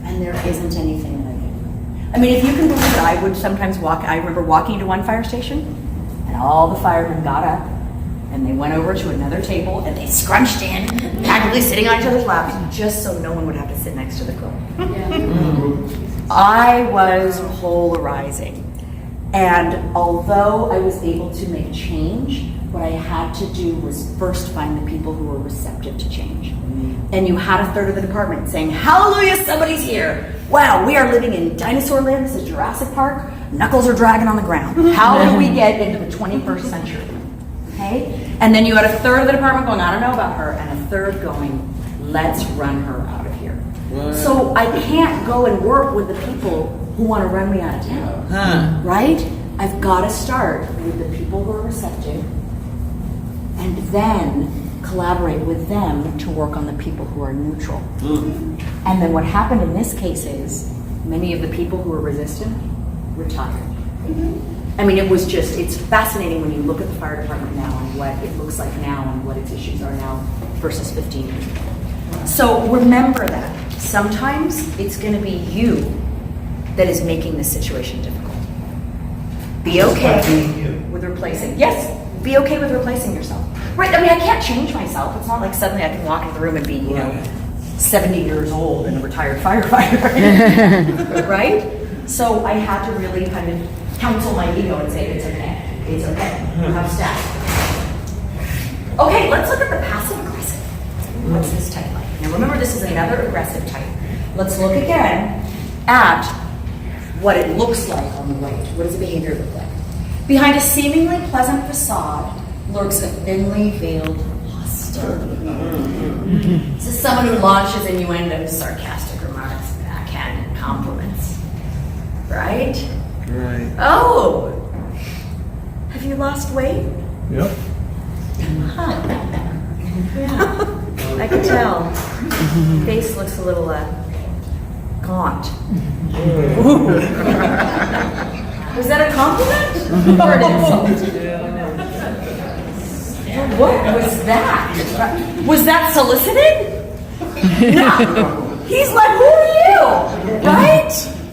And there isn't anything that I can do. I mean, if you can believe it, I would sometimes I remember walking into one fire station, and all the firemen got up, and they went over to another table, and they scrunched in, practically sitting on each other's laps, just so no one would have to sit next to the girl. I was polarizing. And although I was able to make change, what I had to do was first find the people who were receptive to change. And you had a third of the department saying, hallelujah, somebody's here. Wow, we are living in dinosaur land. This is Jurassic Park. Knuckles are dragging on the ground. How do we get into the 21st century? Okay? And then you had a third of the department going, I don't know about her, and a third going, let's run her out of here. So I can't go and work with the people who want to run me out of town. Right? I've got to start with the people who are receptive and then collaborate with them to work on the people who are neutral. And then what happened in this case is many of the people who were resistant retired. I mean, it's fascinating when you look at the fire department now and what it looks like now and what its issues are now versus 15 years ago. So remember that. Sometimes it's going to be you that is making the situation difficult. Be okay with replacing. Yes, be okay with replacing yourself. Right, I mean, I can't change myself. It's not like suddenly I can walk into the room and be, 70 years old and a retired firefighter. Right? So I had to really kind of counsel my ego and say, it's okay. It's okay. You have staff. Okay, let's look at the passive aggressive. What's this type like? Now remember, this is another aggressive type. Let's look again at what it looks like on the right. What does the behavior look like? Behind a seemingly pleasant facade lurks a thinly veiled hostility. This is someone who launches innuendos, sarcastic remarks, backhanded compliments. Right? Right. Oh! Have you lost weight? Yep. Huh. Yeah. I can tell. Face looks a little gaunt. Was that a compliment? Or an insult? What was that? Was that solicited? No. He's like, who are you? Right?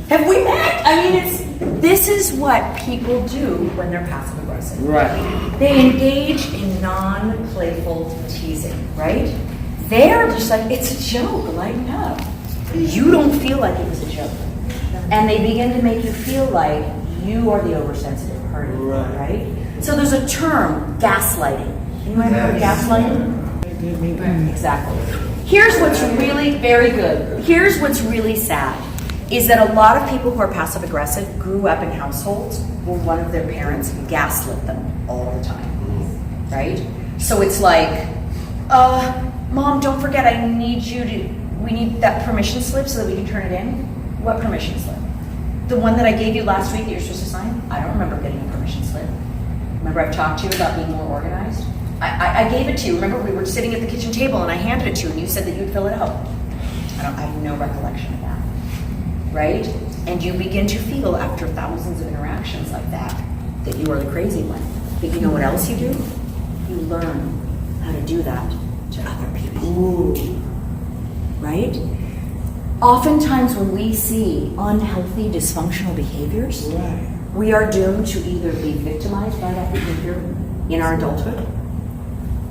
Have we met? I mean, this is what people do when they're passive aggressive. Right. They engage in non-playful teasing, right? They're just like, it's a joke, lighten up. You don't feel like it was a joke. And they begin to make you feel like you are the oversensitive party, right? So there's a term, gaslighting. Anyone ever heard of gaslighting? Exactly. Here's what's really very good. Here's what's really sad. Is that a lot of people who are passive aggressive grew up in households where one of their parents gaslit them all the time, right? So it's like, Mom, don't forget, we need that permission slip so that we can turn it in. What permission slip? The one that I gave you last week that you're supposed to sign? I don't remember getting a permission slip. Remember I've talked to you about being more organized? I gave it to you. Remember we were sitting at the kitchen table and I handed it to you and you said that you'd fill it out. I have no recollection of that. Right? And you begin to feel after thousands of interactions like that you are the crazy one. But you know what else you do? You learn how to do that to other people. Ooh. Right? Oftentimes when we see unhealthy, dysfunctional behaviors, we are doomed to either be victimized by that behavior in our adulthood,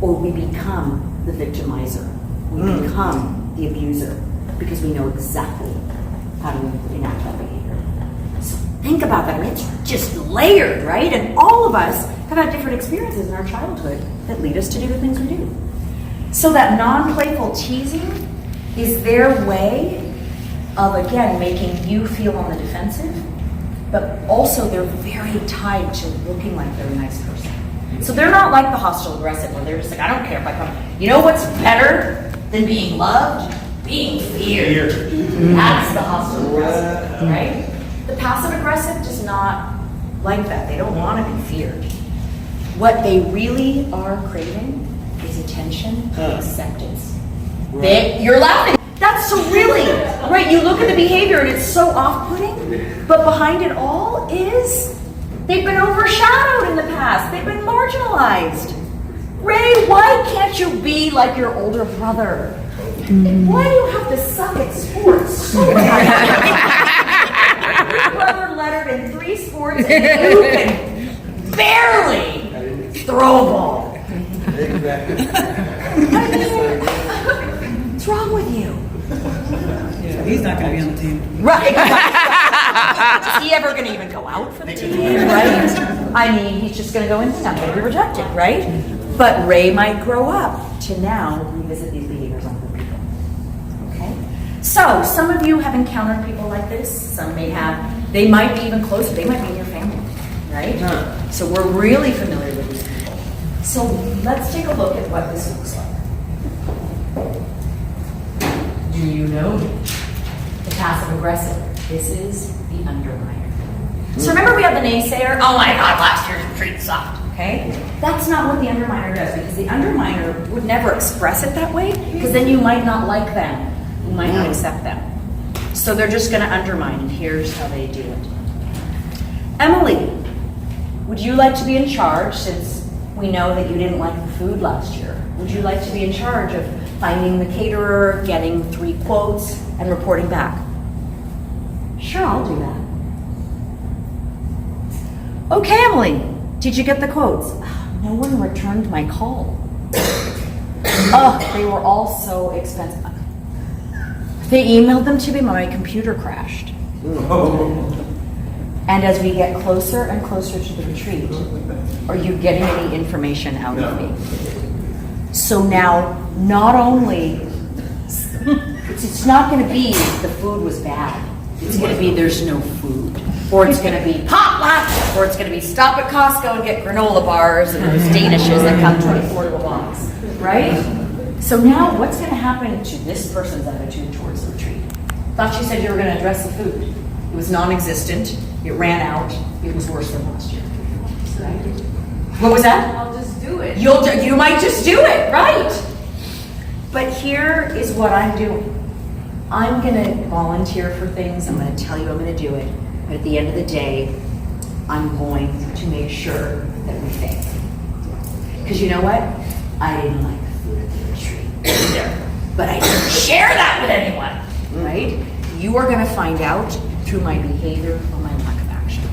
or we become the victimizer. We become the abuser because we know exactly how to enact that behavior. So think about that. It's just layered, right? And all of us have had different experiences in our childhood that lead us to do the things we do. So that non-playful teasing is their way of, again, making you feel on the defensive, but also they're very tied to looking like they're a nice person. So they're not like the hostile aggressive where they're just like, I don't care if I come. You know what's better than being loved? Being feared. That's the hostile aggressive, right? The passive aggressive does not like that. They don't want to be feared. What they really are craving is attention and acceptance. You're laughing. That's so really, right? You look at the behavior and it's so off-putting, but behind it all is they've been overshadowed in the past. They've been marginalized. Ray, why can't you be like your older brother? Why do you have to suck at sports so bad? Your brother lettered in 3 sports and you can barely throw a ball. I mean, what's wrong with you? Yeah, he's not going to be on the team. Right. Is he ever going to even go out for the team? Right? I mean, he's just going to go in and not going to be rejected, right? But Ray might grow up to now revisit these behaviors on other people. Okay? So, some of you have encountered people like this. Some may have. They might be even closer. They might be in your family, right? So we're really familiar with these people. So let's take a look at what this looks like. Do you know the passive aggressive? This is the underminer. So remember we have the naysayer? Oh my God, last year's retreat sucked. Okay? That's not what the underminer does, because the underminer would never express it that way, because then you might not like them. You might not accept them. So they're just going to undermine, and here's how they do it. Emily, would you like to be in charge, since we know that you didn't like the food last year? Would you like to be in charge of finding the caterer, getting 3 quotes, and reporting back? Sure, I'll do that. Okay, Emily, did you get the quotes? No one returned my call. Oh, they were all so expensive. They emailed them to me, my computer crashed. And as we get closer and closer to the retreat, are you getting any information out of me? So now, not only, it's not going to be the food was bad. It's going to be there's no food. Or it's going to be potluck. Or it's going to be stop at Costco and get granola bars and those Danishes that come 24 to a box. Right? So now what's going to happen to this person's attitude towards the retreat? Thought you said you were going to address the food. It was non-existent. It ran out. It was worse than last year. What was that? I'll just do it. You might just do it, right? But here is what I'm doing. I'm going to volunteer for things. I'm going to tell you I'm going to do it. But at the end of the day, I'm going to make sure that we fail. Because you know what? I didn't like the food at the retreat either. But I didn't share that with anyone, right? You are going to find out through my behavior or my lack of action.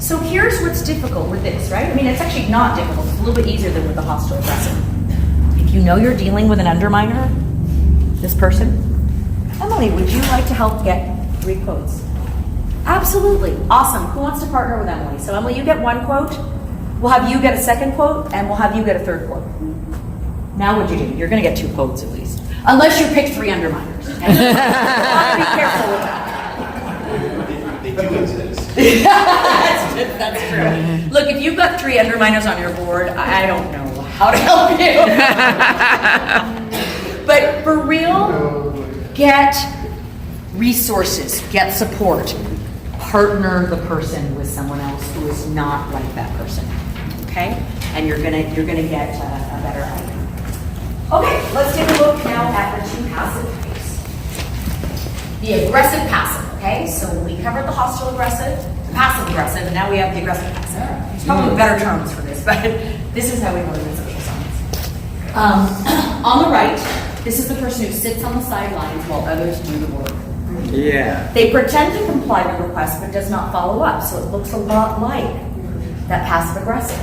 So here's what's difficult with this, right? I mean, it's actually not difficult. It's a little bit easier than with the hostile aggressive. If you know you're dealing with an underminer, this person, Emily, would you like to help get 3 quotes? Absolutely. Awesome. Who wants to partner with Emily? So Emily, you get 1 quote. We'll have you get a 2nd quote, and we'll have you get a 3rd quote. Now what'd you do? You're going to get 2 quotes at least. Unless you pick 3 underminers. And you have to be careful with that. They do exist. That's true. Look, if you've got 3 underminers on your board, I don't know how to help you. But for real, get resources, get support, partner the person with someone else who is not like that person. Okay? And you're gonna get a better idea. Okay, let's take a look now at the 2 passive types. The aggressive passive. Okay, so we covered the hostile aggressive, the passive aggressive, and now we have the aggressive passive. There's probably better terms for this, but this is how we learn in social science. On the right, this is the person who sits on the sidelines while others do the work. Yeah. They pretend to comply with requests but does not follow up, so it looks a lot like that passive aggressive.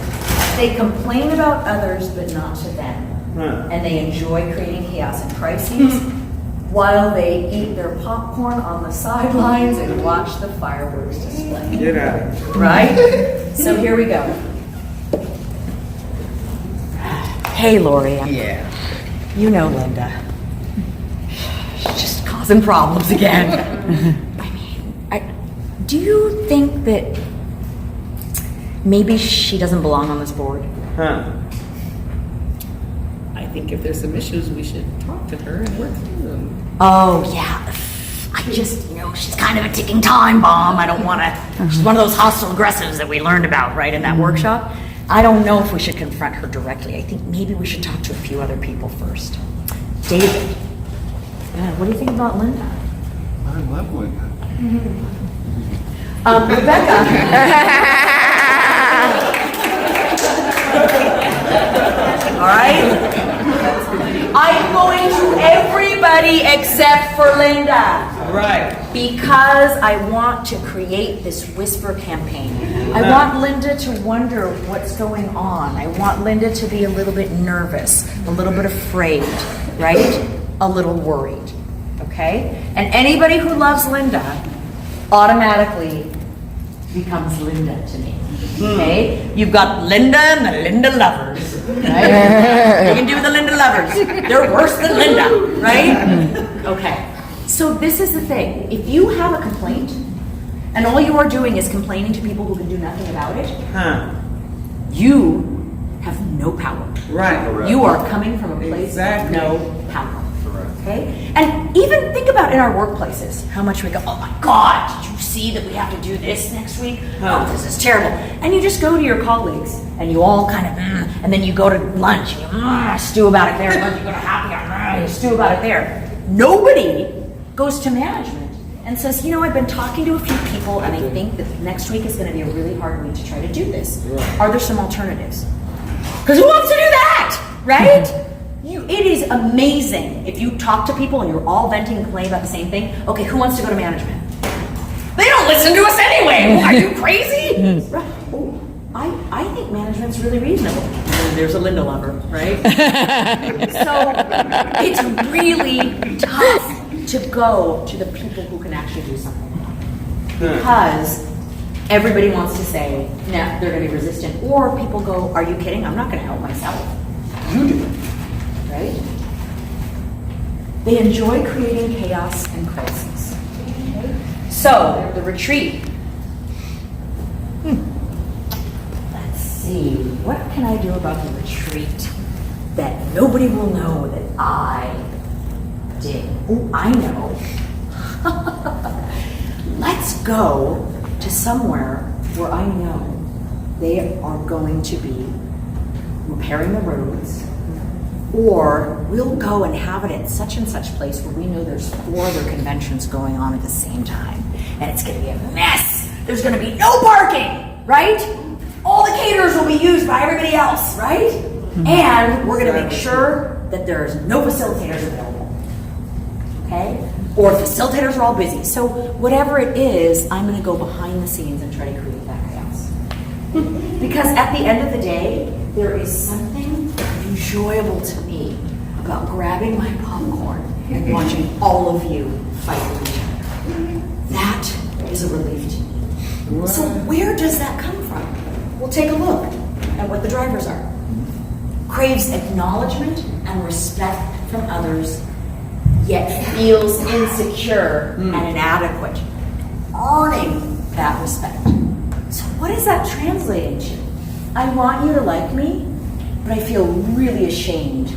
They complain about others but not to them, and they enjoy creating chaos and crises. While they eat their popcorn on the sidelines and watch the fireworks display. Get out. Right? So here we go. Hey, Lori. Yeah. You know Linda. She's just causing problems again. I mean, do you think that maybe she doesn't belong on this board? Huh. I think if there's some issues, we should talk to her and work through them. Oh, yeah. I just, she's kind of a ticking time bomb. I don't want to. She's one of those hostile aggressives that we learned about, right, in that workshop. I don't know if we should confront her directly. I think maybe we should talk to a few other people first. David, what do you think about Linda? I love Linda. Rebecca. All right. I'm going to everybody except for Linda. Right. Because I want to create this whisper campaign. I want Linda to wonder what's going on. I want Linda to be a little bit nervous, a little bit afraid, right? A little worried. Okay? And anybody who loves Linda automatically becomes Linda to me. Okay? You've got Linda and the Linda lovers. Right? You can do the Linda lovers. They're worse than Linda, right? Okay. So this is the thing. If you have a complaint, and all you are doing is complaining to people who can do nothing about it, you have no power. Right. You are coming from a place Exactly. of no power. Okay? And even think about in our workplaces, how much we go, oh my God, did you see that we have to do this next week? Oh, this is terrible. And you just go to your colleagues and you all kind of, and then you go to lunch and you stew about it there. And then you go to happy hour, you stew about it there. Nobody goes to management and says, you know, I've been talking to a few people and I think that next week is going to be a really hard week to try to do this. Are there some alternatives? Because who wants to do that, right? It is amazing if you talk to people and you're all venting and complaining about the same thing. Okay, who wants to go to management? They don't listen to us anyway. Are you crazy? Right. Oh, I think management's really reasonable. There's a Linda lover, right? So it's really tough to go to the people who can actually do something. Because everybody wants to say, nah, they're going to be resistant. Or people go, are you kidding? I'm not going to help myself. You do it. Right? They enjoy creating chaos and crises. Okay? So, the retreat. Let's see, what can I do about the retreat that nobody will know that I did? Oh, I know. Let's go to somewhere where I know they are going to be repairing the roads. Or we'll go and have it at such and such place where we know there's 4 other conventions going on at the same time. And it's going to be a mess. There's going to be no parking, right? All the caterers will be used by everybody else, right? And we're going to make sure that there's no facilitators available. Okay? Or facilitators are all busy. So whatever it is, I'm going to go behind the scenes and try to create that chaos. Because at the end of the day, there is something enjoyable to me about grabbing my popcorn and watching all of you fight with each other. That is a relief to me. So where does that come from? We'll take a look at what the drivers are. Craves acknowledgement and respect from others, yet feels insecure and inadequate. Earning that respect. So what is that translating to? I want you to like me, but I feel really ashamed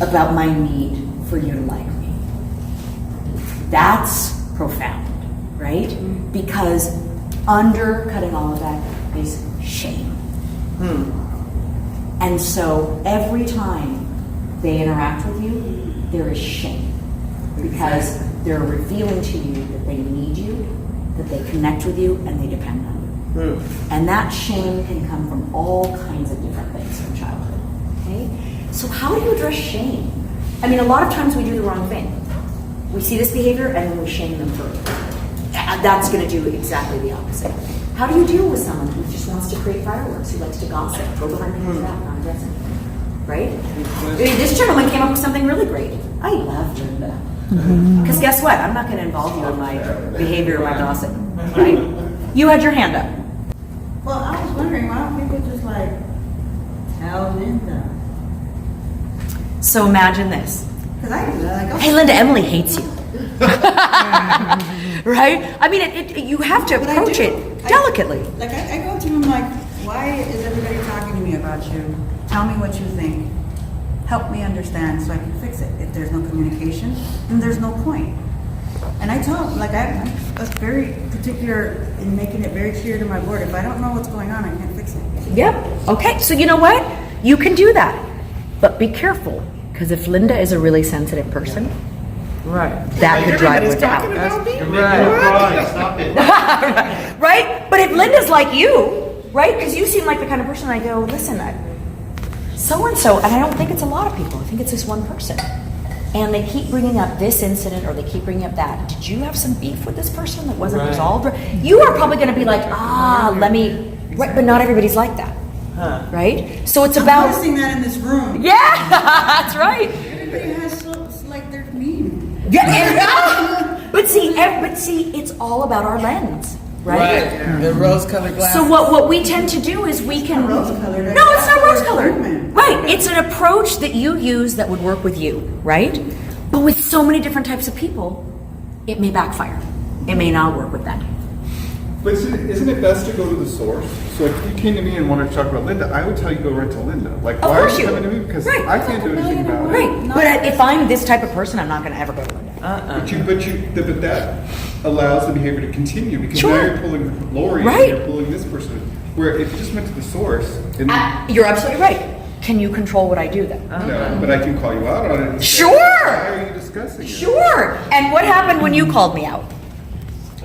about my need for you to like me. That's profound, right? Because undercutting all of that is shame. And so every time they interact with you, there is shame. Because they're revealing to you that they need you, that they connect with you, and they depend on you. And that shame can come from all kinds of different things from childhood. Okay? So how do you address shame? I mean, a lot of times we do the wrong thing. We see this behavior and then we shame them for it. That's going to do exactly the opposite. How do you deal with someone who just wants to create fireworks, who likes to gossip, go behind people's back, not address it? Right? This gentleman came up with something really great. I love Linda. Because guess what? I'm not going to involve you in my behavior or my gossip. Right? You had your hand up. Well, I was wondering, why don't people just like tell Linda? So imagine this. Because I do that. Like, Hey, Linda, Emily hates you. Right? I mean, you have to But I approach do. it delicately. Like I go to him like, why is everybody talking to me about you? Tell me what you think. Help me understand so I can fix it. If there's no communication, then there's no point. And I tell him, like I'm very particular in making it very clear to my board. If I don't know what's going on, I can't fix it. Yep. Okay, so you know what? You can do that. But be careful, because if Linda is a really sensitive person, Right. that could drive her to hell. You're making her cry. Stop it. Right? But if Linda's like you, right? Because you seem like the kind of person I go, listen, so-and-so, and I don't think it's a lot of people. I think it's this one person. And they keep bringing up this incident or they keep bringing up that. Did you have some beef with this person that wasn't resolved? You are probably going to be like, let me, right? But not everybody's like that. Right? So it's I'm about... noticing that in this room. Yeah, that's right. Everybody has it's like they're mean. Yeah, but see, it's all about our lens, right? The rose-colored glasses. So what we tend to do is we can. not rose-colored. No, it's not rose-colored. Human. Right. It's an approach that you use that would work with you, right? But with so many different types of people, it may backfire. It may not work with them. But isn't it best to go to the source? So if you came to me and wanted to talk about Linda, I would tell you go right to Linda. Like, Of why are course you you coming to would. me? Because Right. I can't do anything about it. Right, but if I'm this type of person, I'm not gonna ever go to Linda. But that allows the behavior to continue because Sure. now you're pulling Lori Right. and you're pulling this person. Where if you just went to the source, and You're absolutely right. Can you control what I do then? no, but I can call you out on it. And say, Sure. Why are you discussing it? Sure. And what happened when you called me out?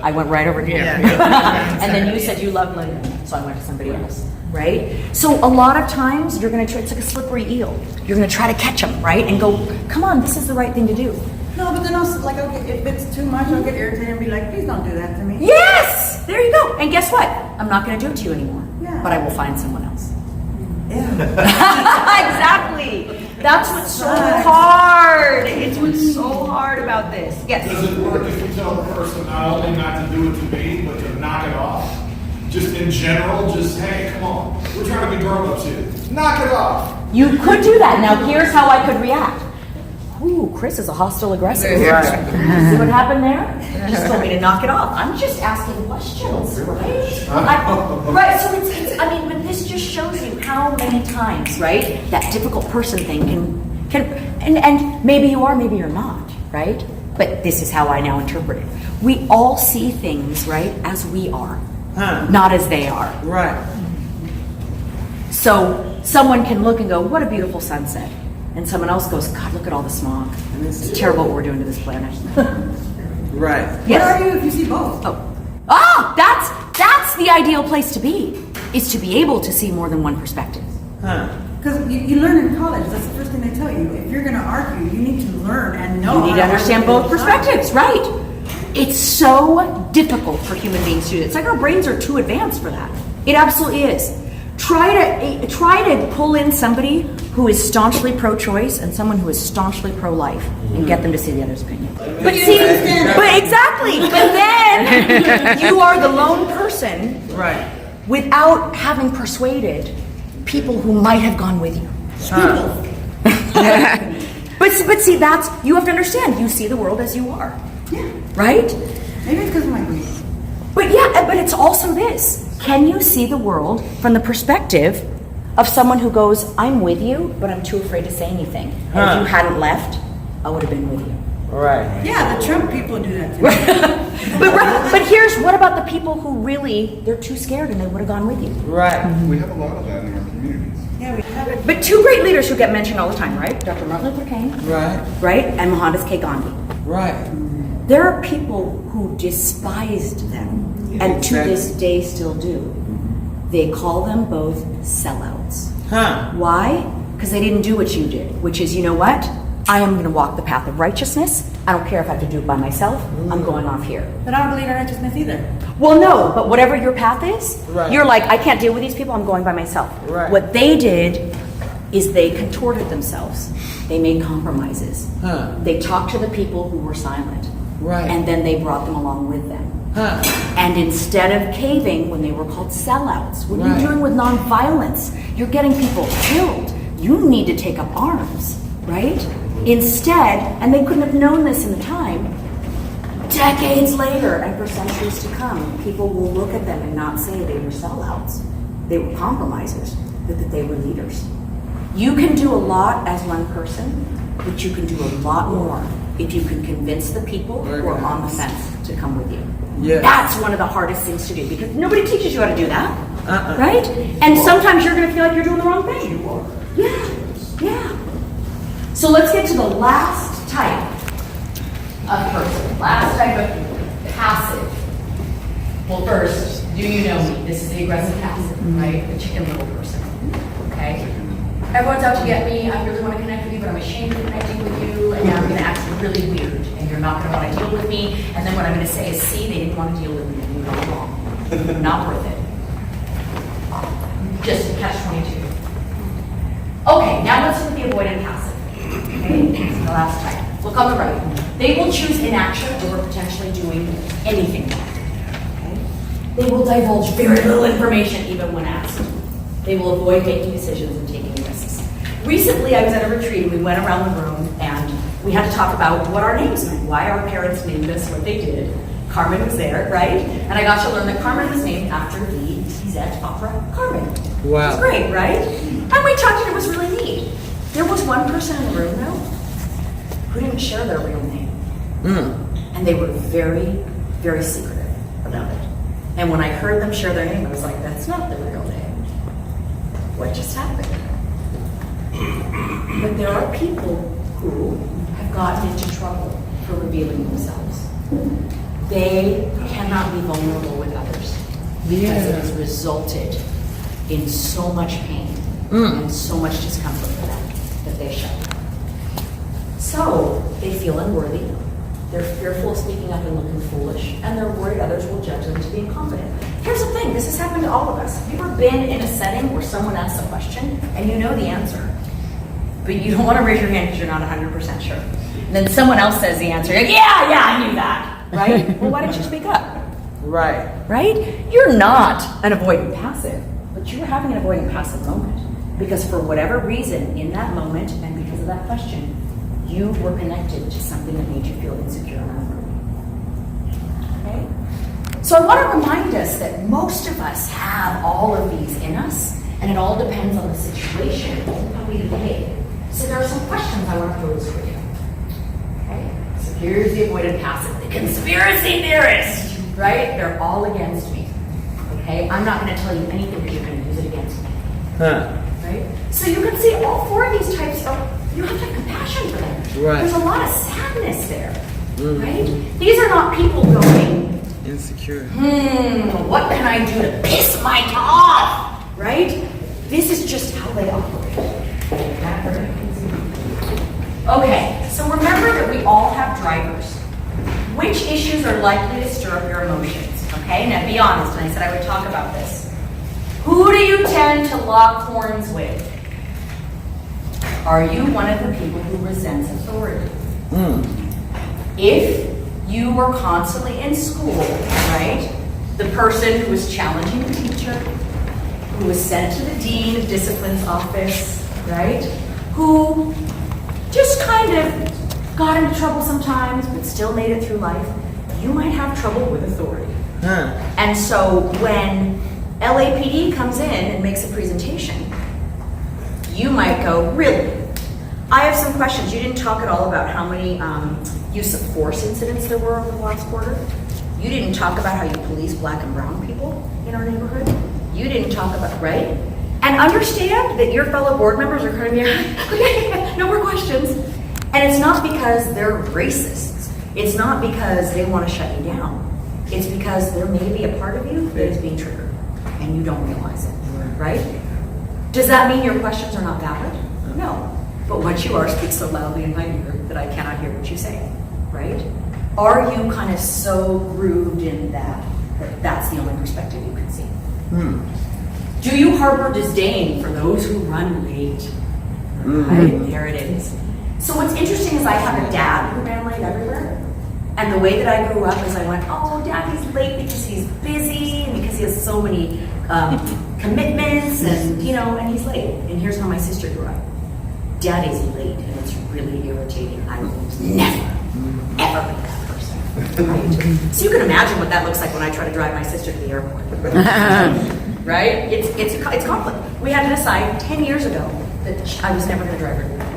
I went right over to you. And then you said you loved Linda, so I went to somebody else, right? So a lot of times you're gonna try, it's like a slippery eel. You're gonna try to catch them, right? And go, come on, this is the right thing to do. No, but then also, like, okay, if it's too much, I'll get irritated and be like, please don't do that to me. Yes! There you go. And guess what? I'm not gonna do it to you anymore. Yeah. But I will find someone else. Yeah. Exactly. That's what's so hard. It's what's so hard about this. Yes. Does it work if you tell the person not only not to do it to me, but to knock it off? Just in general, just, hey, come on, we're trying to be grown-ups here. Knock it off. You could do that. Now here's how I could react. Ooh, Chris is a hostile aggressive. Right. See what happened there? He just told me to knock it off. I'm just asking questions, right? Right, so it's, I mean, but this just shows you how many times, right, that difficult person thing can and maybe you are, maybe you're not, right? But this is how I now interpret it. We all see things, right, as we are, not as they are. Right. So someone can look and go, what a beautiful sunset. And someone else goes, God, look at all the smog. It's terrible what we're doing to this planet. Right. Where are you if you see both? That's the ideal place to be, is to be able to see more than one perspective. Because you learn in college, that's the first thing they tell you. If you're going to argue, you need to learn and know. You need to how understand argue both both sides. perspectives, right? It's so difficult for human beings to do that. It's like our brains are too advanced for that. It absolutely is. Try to pull in somebody who is staunchly pro-choice and someone who is staunchly pro-life and get them to see the other's opinion. But see, but exactly, but then you are the lone person Right. without having persuaded people who might have gone with you. But see, that's, you have to understand, you see the world as you are. Yeah. Right? Maybe it's because of my grief. But yeah, but it's also this. Can you see the world from the perspective of someone who goes, I'm with you, but I'm too afraid to say anything. And if you hadn't left, I would have been with you. Right. Yeah, the Trump people do that too. But here's, what about the people who really, they're too scared and they would have gone with you? Right. We have a lot of that in our communities. Yeah, we have it. But two great leaders who get mentioned all the time, right? Dr. Martin Luther King, Right. right? And Mohandas K. Gandhi. Right. There are people who despised them and to this day still do. They call them both sellouts. Why? Because they didn't do what you did, which is, you know what? I am going to walk the path of righteousness. I don't care if I have to do it by myself. I'm going off here. But I don't believe in righteousness either. Well, no, but whatever your path is, Right. you're like, I can't deal with these people. I'm going by myself. Right. What they did is they contorted themselves. They made compromises. They talked to the people who were silent. Right. And then they brought them along with them. And instead of caving, when they were called sellouts, when Right. you're dealing with nonviolence, you're getting people killed. You need to take up arms, right? Instead, and they couldn't have known this in the time, decades later and for centuries to come, people will look at them and not say they were sellouts. They were compromisers, but that they were leaders. You can do a lot as one person, but you can do a lot more if you can convince the people who are on the fence to come with you. Yes. That's one of the hardest things to do because nobody teaches you how to do that, right? And sometimes you're going to feel like you're doing the wrong thing. Yeah. So let's get to the last type of person. Last type of passive. Well, first, do you know me? This is the aggressive passive, right? The chicken little person. Okay? Everyone's out to get me. I really want to connect with you, but I'm ashamed of connecting with you, and now I'm going to act really weird, and you're not going to want to deal with me. And then what I'm going to say is, see, they didn't want to deal with me. You're not wrong. Not worth it. Just catch-22. Okay, now let's look at the avoidant passive. Okay, this is the last type. Look on the right. They will choose inaction over potentially doing anything. Okay? They will divulge very little information even when asked. They will avoid making decisions and taking risks. Recently, I was at a retreat and we went around the room and we had to talk about what our names meant, why our parents named us what they did. Carmen was there, right? And I got to learn that Carmen was named after the Bizet opera Carmen. Wow. It was great, right? And we talked and it was really neat. There was one person in the room though who didn't share their real name. And they were very, very secretive about it. And when I heard them share their name, I was like, that's not their real name. What just happened? But there are people who have gotten into trouble for revealing themselves. They cannot be vulnerable with others because it has resulted in so much pain and so much discomfort for them that they shut down. So they feel unworthy. They're fearful of speaking up and looking foolish, and they're worried others will judge them to be incompetent. Here's the thing, this has happened to all of us. Have you ever been in a setting where someone asks a question and you know the answer, but you don't want to raise your hand because you're not 100% sure? And then someone else says the answer, you're like, yeah, I knew that, right? Well, why didn't you speak up? Right. Right? You're not an avoidant passive, but you were having an avoidant passive moment because for whatever reason in that moment and because of that question, you were connected to something that made you feel insecure and unworthy. Okay? So I want to remind us that most of us have all of these in us, and it all depends on the situation and how we behave. So there are some questions I want to pose for you. Okay? So here's the avoidant passive, the conspiracy theorist, right? They're all against me. Okay? I'm not going to tell you anything because you're going to use it against me. Right? So you can see all four of these types of, you have to have compassion for them. Right. There's a lot of sadness there, right? These are not people going, Insecure. what can I do to piss Mike off, right? This is just how they operate. Okay, so remember that we all have drivers. Which issues are likely to stir up your emotions? Okay, now be honest, and I said I would talk about this. Who do you tend to lock horns with? Are you one of the people who resents authority? If you were constantly in school, right? The person who was challenging the teacher, who was sent to the dean of discipline's office, right? Who just kind of got into trouble sometimes, but still made it through life. You might have trouble with authority. And so when LAPD comes in and makes a presentation, you might go, really? I have some questions. You didn't talk at all about how many use of force incidents there were over the last quarter. You didn't talk about how you police black and brown people in our neighborhood. You didn't talk about, right? And understand that your fellow board members are kind of, okay, no more questions. And it's not because they're racists. It's not because they want to shut you down. It's because there may be a part of you that is being triggered and you don't realize it, right? Does that mean your questions are not valid? No. But what you are speaks so loudly in my ear that I cannot hear what you say, right? Are you kind of so grooved in that that's the only perspective you can see? Do you harbor disdain for those who run late? Right? There it is. So what's interesting is I have a dad who ran late everywhere. And the way that I grew up is I went, oh, Dad, he's late because he's busy and because he has so many commitments and, you know, and he's late. And here's how my sister grew up. Daddy's late and it's really irritating. I will never, ever be that person. Right? So you can imagine what that looks like when I try to drive my sister to the airport. Right? It's conflict. We had to decide 10 years ago that I was never going to drive her to the airport.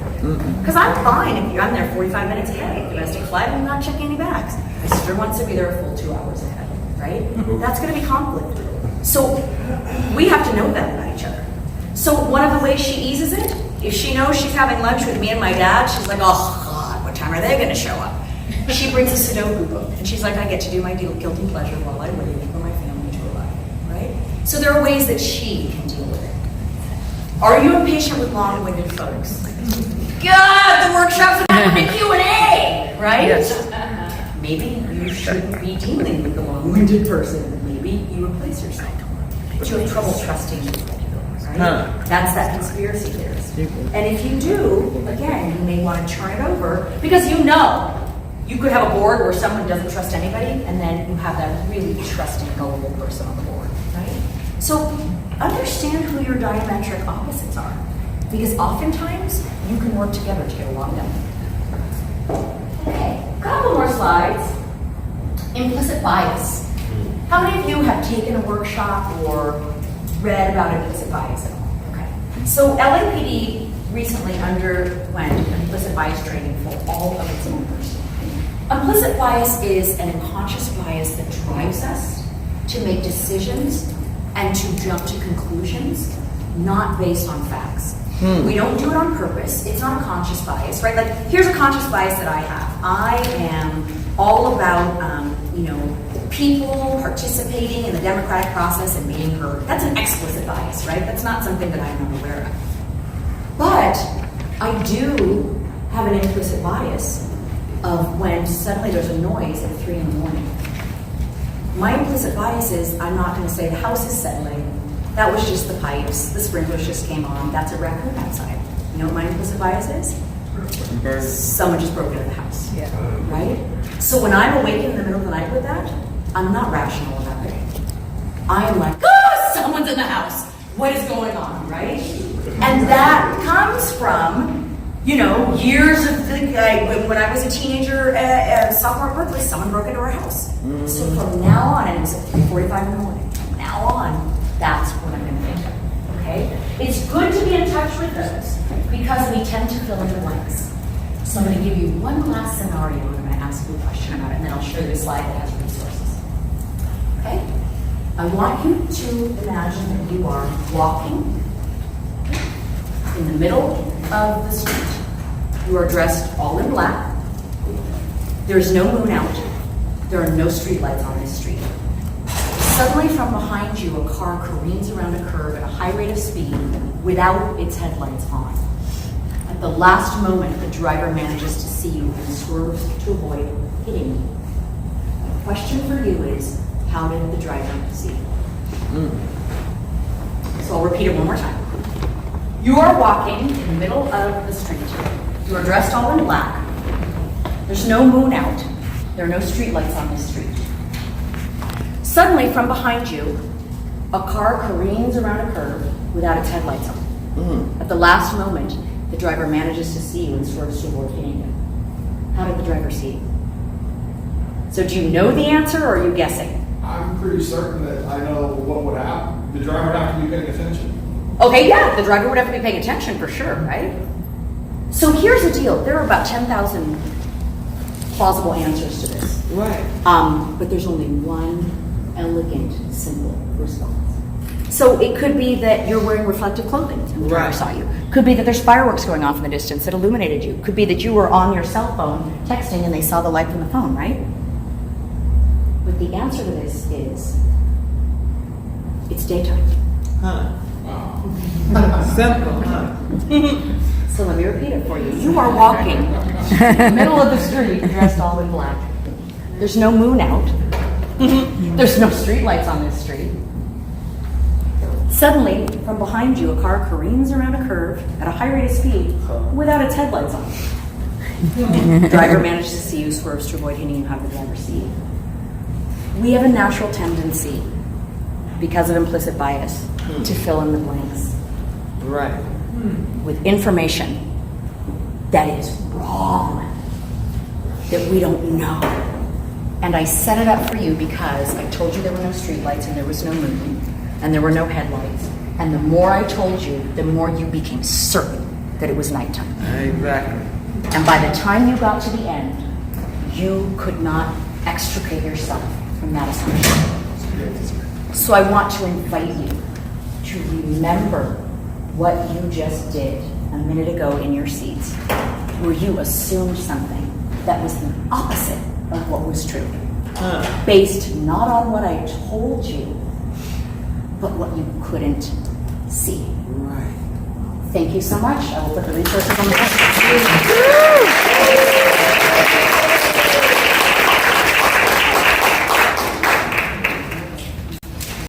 Because I'm fine if I'm there 45 minutes ahead. Domestic flight, I'm not checking any bags. My sister wants to be there a full 2 hours ahead, right? That's going to be conflict. So we have to know that about each other. So one of the ways she eases it, if she knows she's having lunch with me and my dad, she's like, oh God, what time are they going to show up? She brings a Sudoku book, and she's like, I get to do my guilty pleasure while I wait for my family to arrive, right? So there are ways that she can deal with it. Are you impatient with long-winded folks? God, the workshop's an Q&A, right? Yes. Maybe you shouldn't be dealing with the long-winded person. Maybe you replace yourself. But you have trouble trusting people, right? That's that conspiracy theorist. And if you do, again, you may want to turn it over because you know you could have a board where someone doesn't trust anybody, and then you have that really trusting, gullible person on the board, right? So understand who your diametric opposites are, because oftentimes you can work together to get along done. Okay, a couple more slides. Implicit bias. How many of you have taken a workshop or read about implicit bias at all? Okay. So LAPD recently underwent implicit bias training for all of its members. Implicit bias is an unconscious bias that drives us to make decisions and to jump to conclusions not based on facts. We don't do it on purpose. It's not a conscious bias, right? Like, here's a conscious bias that I have. I am all about, people participating in the democratic process and being heard. That's an explicit bias, right? That's not something that I'm not aware of. But I do have an implicit bias of when suddenly there's a noise at 3 in the morning. My implicit bias is I'm not going to say the house is settling. That was just the pipes. The sprinklers just came on. That's a raccoon outside. You know what my implicit bias is? Someone just broke into the house. Yeah. Right? So when I'm awake in the middle of the night with that, I'm not rational about it. I am like, someone's in the house. What is going on, right? And that comes from, years of when I was a teenager, sophomore at Berkeley, someone broke into our house. So from now on, and it was at 3:45 in the morning, from now on, that's what I'm going to think of, okay? It's good to be in touch with those because we tend to fill in the blanks. So I'm going to give you one last scenario and I'm going to ask you a question about it, and then I'll show you a slide that has resources. Okay? I want you to imagine that you are walking in the middle of the street. You are dressed all in black. There's no moon out. There are no street lights on this street. Suddenly from behind you, a car careens around a curve at a high rate of speed without its headlights on. At the last moment, the driver manages to see you and swerves to avoid hitting you. The question for you is, how did the driver see you? So I'll repeat it one more time. You are walking in the middle of the street. You are dressed all in black. There's no moon out. There are no street lights on this street. Suddenly, from behind you, a car careens around a curve without its headlights on. At the last moment, the driver manages to see you and swerves to avoid hitting you. How did the driver see you? So do you know the answer, or are you guessing? I'm pretty certain that I know what would happen. The driver would have to be paying attention. Okay, yeah, the driver would have to be paying attention for sure, right? So here's the deal. There are about 10,000 plausible answers to this. Right. But there's only one elegant, simple response. So it could be that you're wearing reflective clothing and the driver saw you. Could be that there's fireworks going off in the distance that illuminated you. Could be that you were on your cell phone texting and they saw the light from the phone, right? But the answer to this is, it's daytime. Simple, huh? So let me repeat it for you. You are walking in the middle of the street dressed all in black. There's no moon out. There's no street lights on this street. Suddenly, from behind you, a car careens around a curve at a high rate of speed without its headlights on. The driver manages to see you, swerves to avoid hitting you. How did the driver see you? We have a natural tendency, because of implicit bias, to fill in the blanks. Right. With information that is wrong, that we don't know. And I set it up for you because I told you there were no streetlights and there was no moon and there were no headlights. And the more I told you, the more you became certain that it was nighttime. Exactly. And by the time you got to the end, you could not extricate yourself from that assumption. So I want to invite you to remember what you just did a minute ago in your seats, where you assumed something that was the opposite of what was true, based not on what I told you, but what you couldn't see. Right. Thank you so much. I will put the resources on the website.